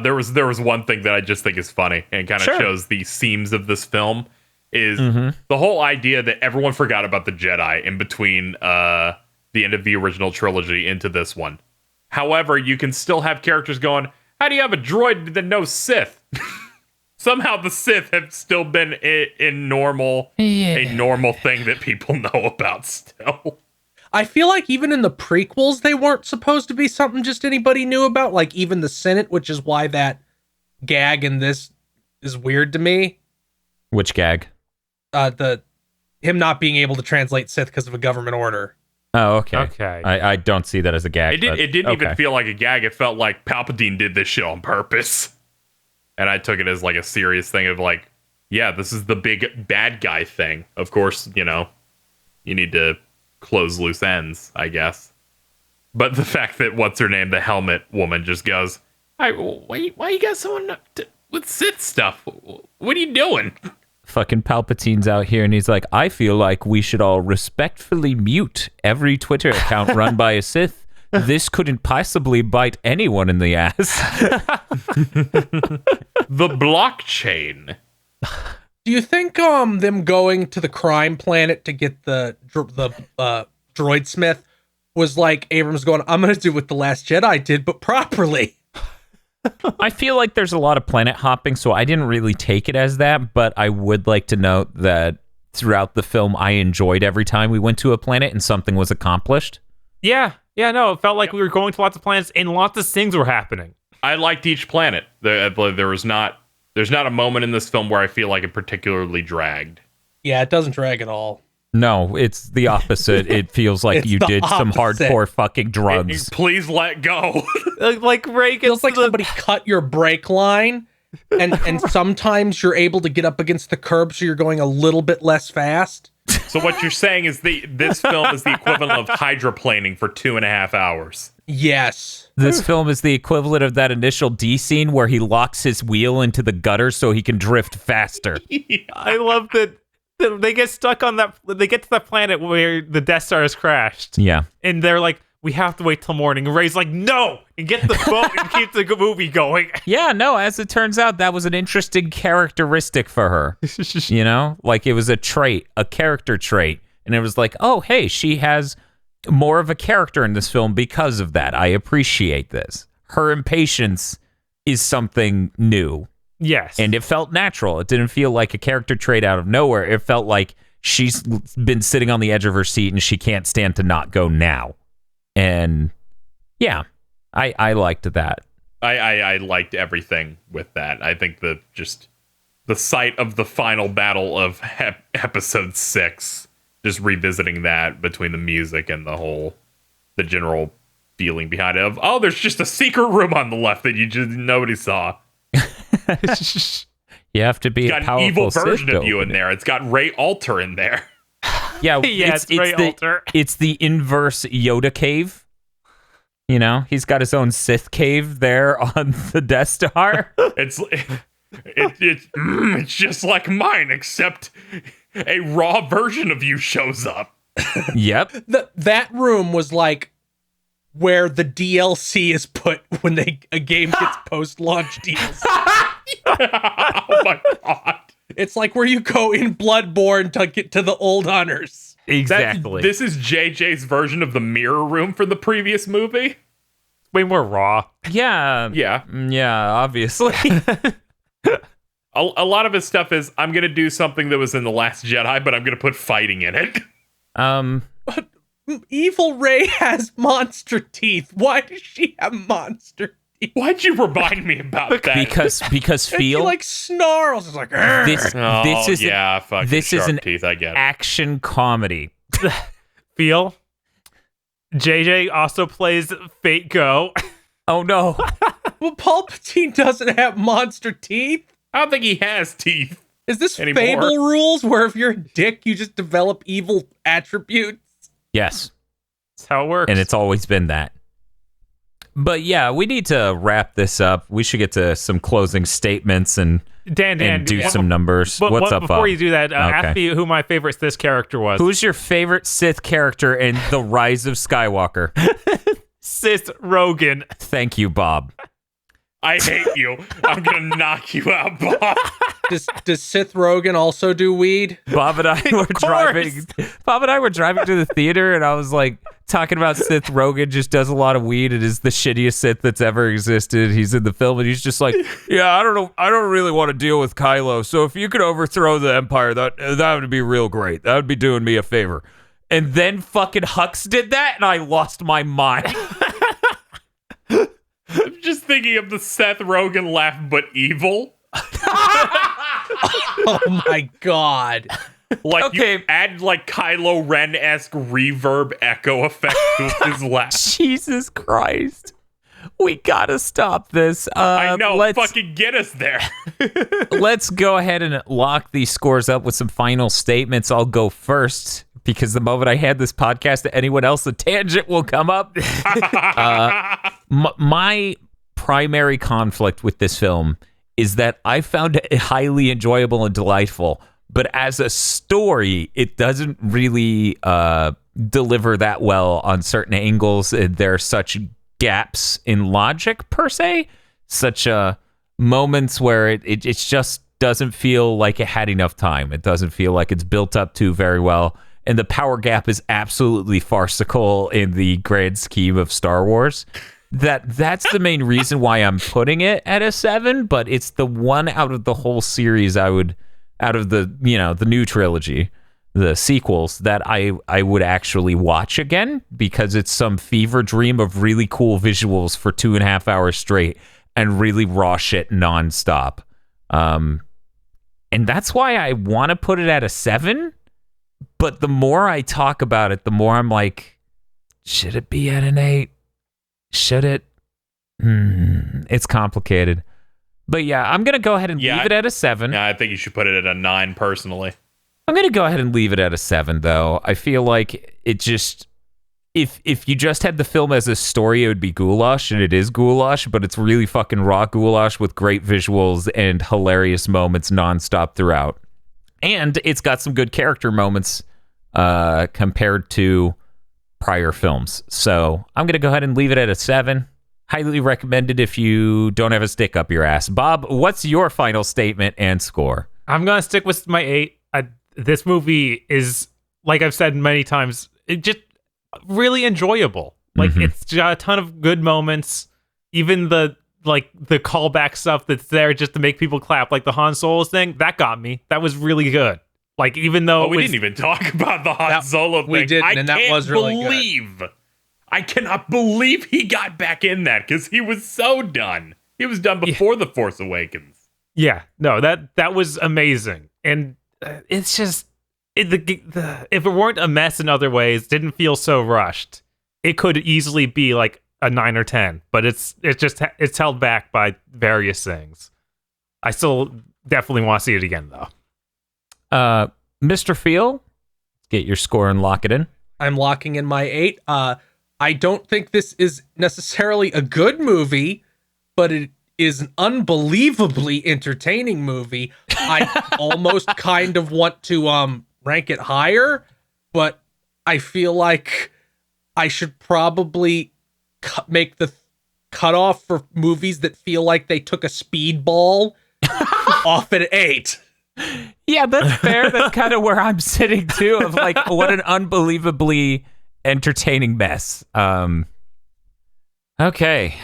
There was one thing that I just think is funny and kind of shows the seams of this film is the whole idea that everyone forgot about the Jedi in between the end of the original trilogy into this one. However, you can still have characters going, how do you have a droid that knows Sith? Somehow the Sith have still been a normal thing that people know about still. I feel like even in the prequels, they weren't supposed to be something just anybody knew about. Like even the Senate, which is why that gag in this is weird to me. Which gag? Him not being able to translate Sith because of a government order. Oh, okay. Okay. I don't see that as a gag. It didn't even feel like a gag. It felt like Palpatine did this shit on purpose. And I took it as like a serious thing of like, yeah, this is the big bad guy thing. Of course, you know, you need to close loose ends, I guess. But the fact that what's her name, the helmet woman, just goes, why you got someone with Sith stuff? What are you doing? Fucking Palpatine's out here and he's like, I feel like we should all respectfully mute every Twitter account run by a Sith. This couldn't possibly bite anyone in the ass. The blockchain. Do you think them going to the crime planet to get the droid smith was like Abrams going, I'm gonna do what the Last Jedi did, but properly? I feel like there's a lot of planet hopping, so I didn't really take it as that, but I would like to note that throughout the film I enjoyed every time we went to a planet and something was accomplished. Yeah, no, it felt like we were going to lots of planets and lots of things were happening. I liked each planet. There's not a moment in this film where I feel like it particularly dragged. Yeah, it doesn't drag at all. No, it's the opposite. It feels like you did some hardcore fucking drugs. Please let go. Like Ray gets Feels like somebody cut your brake line, and sometimes you're able to get up against the curb, so you're going a little bit less fast. So what you're saying is this film is the equivalent of hydroplaning for 2.5 hours. Yes. This film is the equivalent of that initial D scene where he locks his wheel into the gutter so he can drift faster. I love that they get stuck on that. They get to that planet where the Death Star has crashed. Yeah. And they're like, we have to wait till morning. And Ray's like, no, and get the boat and keep the movie going. Yeah, no, as it turns out, that was an interesting characteristic for her. You know, like it was a character trait. And it was like, oh, hey, she has more of a character in this film because of that. I appreciate this. Her impatience is something new. Yes. And it felt natural. It didn't feel like a character trait out of nowhere. It felt like she's been sitting on the edge of her seat and she can't stand to not go now. And yeah, I liked that. I liked everything with that. I think the sight of the final battle of episode 6 just revisiting that between the music and the general feeling behind it of, oh, there's just a secret room on the left that nobody saw. You have to be It's got a an powerful evil Sith version to of you in open it. there. It's got Ray Alter in there. Yeah, Yeah, it's Ray Alter. It's the inverse Yoda cave. You know, he's got his own Sith cave there on the Death Star. It's just like mine, except a raw version of you shows up. Yep. That room was like where the DLC is put when a game gets post-launch DLC. Oh my god. It's like where you go in Bloodborne to get to the old hunters. Exactly. This is JJ's version of the mirror room for the previous movie. Way more raw. Yeah. Yeah. Yeah, obviously. A lot of his stuff is, I'm going to do something that was in The Last Jedi, but I'm going to put fighting in it. Evil Ray has monster teeth. Why does she have monster teeth? Why'd you remind me about that? because She feel like snarls. It's like, "Arr." Oh, this is yeah, fucking this is sharp an teeth, I get it. action comedy. Feel. JJ also plays Fate Go. Oh no. Well, Palpatine doesn't have monster teeth. I don't think he has teeth. Is this Anymore. Fable rules where if you're a dick, you just develop evil attributes? Yes. That's how it works. And it's always been that. But yeah, we need to wrap this up. We should get to some closing statements and Dan, do some numbers. But What's up, before Bob? you do that, ask me who my favorite Sith character was. Who's your favorite Sith character in The Rise of Skywalker? Sith Rogan. Thank you, Bob. I hate you. I'm going to knock you out, Bob. Does Sith Rogan also do weed? Bob and I were driving. Bob and I were driving to the theater, and I was like talking about Sith Rogen just does a lot of weed and is the shittiest Sith that's ever existed. He's in the film, and he's just like, yeah, I don't know, I don't really want to deal with Kylo. So if you could overthrow the Empire, that would be real great. That would be doing me a favor. And then fucking Hux did that, and I lost my mind. I'm just thinking of the Seth Rogen laugh, but evil. Oh my god. Like, Okay. you add like Kylo Ren-esque reverb echo effect to his laugh. Jesus Christ. We gotta stop this. I know, let's, fucking get us there. let's go ahead and lock these scores up with some final statements. I'll go first because the moment I hand this podcast to anyone else, the tangent will come up. My primary conflict with this film is that I found it highly enjoyable and delightful, but as a story, it doesn't really deliver that well on certain angles. There are such gaps in logic, per se, such moments where it just doesn't feel like it had enough time. It doesn't feel like it's built up to very well. And the power gap is absolutely farcical in the grand scheme of Star Wars. That's the main reason why I'm putting it at a 7, but it's the one out of the whole series out of the, the new trilogy, the sequels, that I would actually watch again because it's some fever dream of really cool visuals for 2.5 hours straight and really raw shit nonstop. And that's why I want to put it at a 7. But the more I talk about it, the more I'm like, should it be at an 8? Should it? It's complicated. But yeah, I'm going to go ahead and leave it at a 7. Yeah, I think you should put it at a 9, personally. I'm going to go ahead and leave it at a 7, though. I feel like it just... If you just had the film as a story, it would be goulash, and it is goulash, but it's really fucking raw goulash with great visuals and hilarious moments nonstop throughout. And it's got some good character moments compared to prior films. So I'm going to go ahead and leave it at a 7. Highly recommended if you don't have a stick up your ass. Bob, what's your final statement and score? I'm going to stick with my 8. This movie is, like I've said many times, it just really enjoyable. Like, it's got a ton of good moments. Even the callback stuff that's there just to make people clap, like the Han Solo thing, that got me. That was really good. Like, even though we didn't even talk about the Han Solo thing. We didn't, and that was really good. I cannot believe he got back in that because he was so done. He was done before The Force Awakens. Yeah, no, that was amazing. And it's just, if it weren't a mess in other ways, didn't feel so rushed, it could easily be like a 9 or 10. But it's held back by various things. I still definitely want to see it again, though. Mr. Feel, get your score and lock it in. I'm locking in my 8. I don't think this is necessarily a good movie, but it is an unbelievably entertaining movie. I almost kind of want to rank it higher, but I feel like I should probably make the cutoff for movies that feel like they took a speedball off at 8. Yeah, that's fair. That's kind of where I'm sitting too, of like, what an unbelievably entertaining mess. Okay.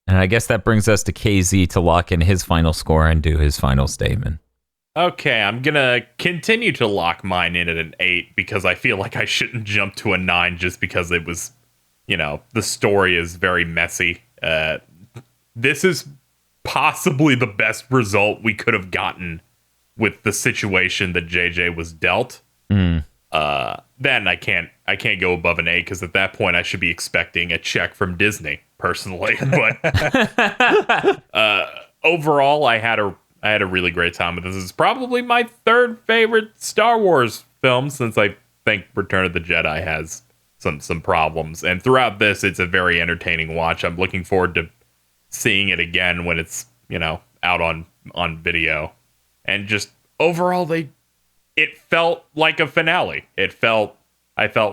And I guess that brings us to KZ to lock in his final score and do his final statement. Okay, I'm gonna continue to lock mine in at an 8 because I feel like I shouldn't jump to a 9 just because it was, the story is very messy. This is possibly the best result we could have gotten with the situation that JJ was dealt. Then I can't go above an 8 because at that point I should be expecting a check from Disney personally. But overall, I had a really great time with this. This is probably my third favorite Star Wars film since I think Return of the Jedi has some problems. And throughout this, it's a very entertaining watch. I'm looking forward to seeing it again when it's out on video. And just overall, it felt like a finale. I felt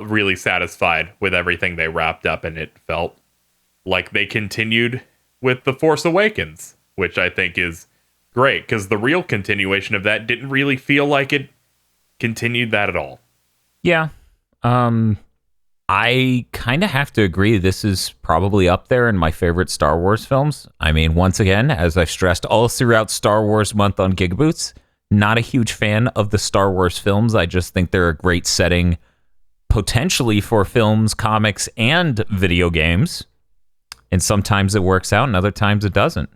really satisfied with everything they wrapped up, and it felt like they continued with The Force Awakens, which I think is great, because the real continuation of that didn't really feel like it continued that at all. Yeah. I kind of have to agree. This is probably up there in my favorite Star Wars films. I mean, once again, as I've stressed all throughout Star Wars month on GigaBoots, not a huge fan of the Star Wars films. I just think they're a great setting potentially for films, comics, and video games. And sometimes it works out and other times it doesn't.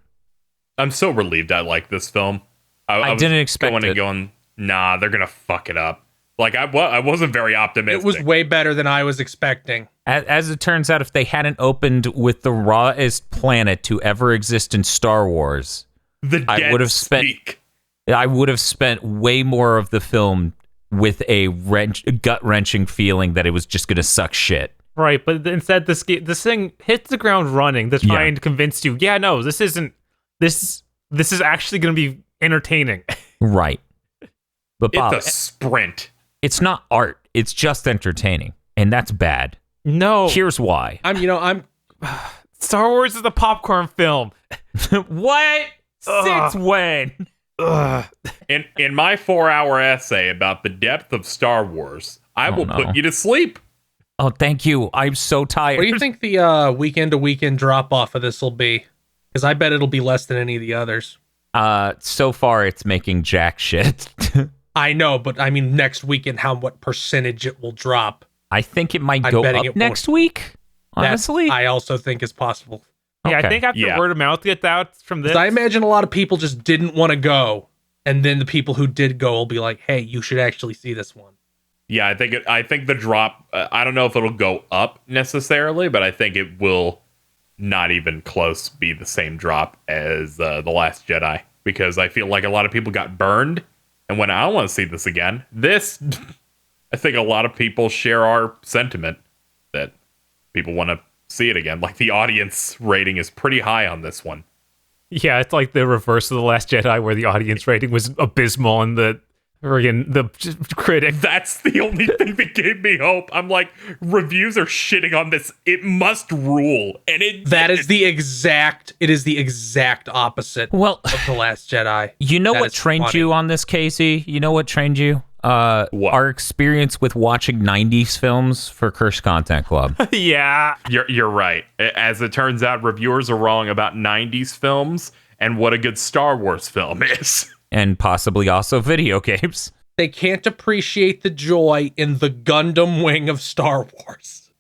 I'm so relieved I like this film. I didn't expect it. Going, nah, they're going to fuck it up. Like, I wasn't very optimistic. It was way better than I was expecting. As it turns out, if they hadn't opened with the rawest planet to ever exist in Star Wars, I would have spent way more of the film with a gut-wrenching feeling that it was just going to suck shit. Right, but instead this thing hits the ground running. They're trying to convince you, this isn't... This is actually going to be entertaining. Right. But Bob, it's a sprint. It's not art. It's just entertaining. And that's bad. No. Here's why. Star Wars is a popcorn film. What? Since when? In my 4-hour essay about the depth of Star Wars, I will put you to sleep. Oh, thank you. I'm so tired. What do you think the weekend-to-weekend drop-off of this will be? Because I bet it'll be less than any of the others. So far, it's making jack shit. I know, but I mean, next weekend, what percentage it will drop? I think it might go up next week, honestly. I also think is possible. Yeah, I think after word of mouth gets out from this. I imagine a lot of people just didn't want to go, and then the people who did go will be like, hey, you should actually see this one. Yeah, I think the drop, I don't know if it'll go up necessarily, but I think it will not even close be the same drop as The Last Jedi, because I feel like a lot of people got burned and went, I don't want to see this again. This, I think a lot of people share our sentiment that people want to see it again. Like, the audience rating is pretty high on this one. Yeah, it's like the reverse of The Last Jedi, where the audience rating was abysmal and the critic. That's the only thing that gave me hope. I'm like, reviews are shitting on this. It must rule. And it is the exact opposite of The Last Jedi. You know what trained you on this, Casey? You know what trained you? What? Our experience with watching 90s films for Curse Content Club. Yeah. You're right. As it turns out, reviewers are wrong about 90s films and what a good Star Wars film is. And possibly also video games. They can't appreciate the joy in the Gundam wing of Star Wars.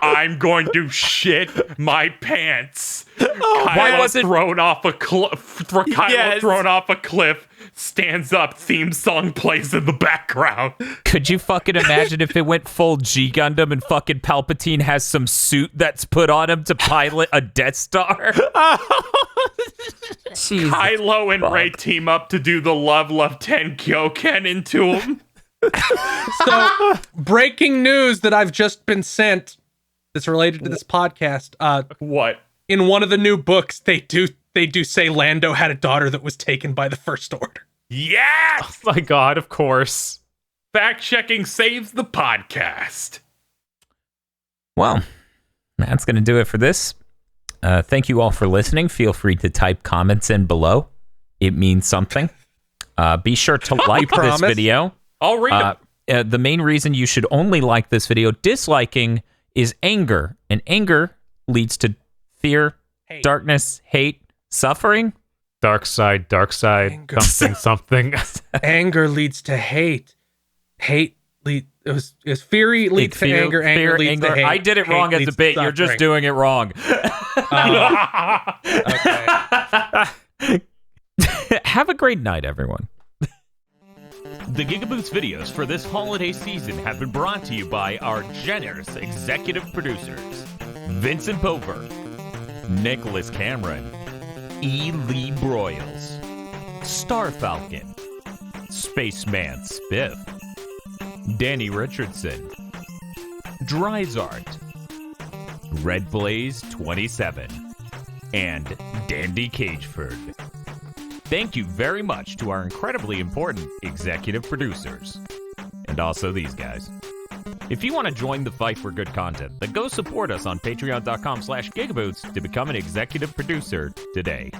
I'm going to shit my pants. Why wasn't thrown off a cliff? Yes. Thrown off a cliff. Stands up. Theme song plays in the background. Could you fucking imagine if it went full G Gundam and fucking Palpatine has some suit that's put on him to pilot a Death Star? Jesus Kylo and fuck. Rey team up to do the Love 10 Kyoken into him. So, breaking news that I've just been sent that's related to this podcast. What? In one of the new books, they do say Lando had a daughter that was taken by the First Order. Yes! My God, of course. Fact checking saves the podcast. Well, that's going to do it for this. Thank you all for listening. Feel free to type comments in below. It means something. Be sure to like this video. I'll read them. The main reason you should only like this video, disliking, is anger. And anger leads to fear, darkness, hate, suffering. Dark side, Anger. something. Anger leads to hate. Hate leads fury leads to anger. Anger leads to hate. I did it Hate wrong as a leads to bit. You're just suffering. doing it wrong. Okay. Have a great night, everyone. The GigaBoots videos for this holiday season have been brought to you by our generous executive producers, Vincent Pover, Nicholas Cameron, E. Lee Broyles, Star Falcon, Spaceman Spiff, Danny Richardson, Dryzart, Red Blaze 27, and Dandy Cageford. Thank you very much to our incredibly important executive producers. And also these guys. If you want to join the fight for good content, then go support us on patreon.com/gigaboots to become an executive producer today.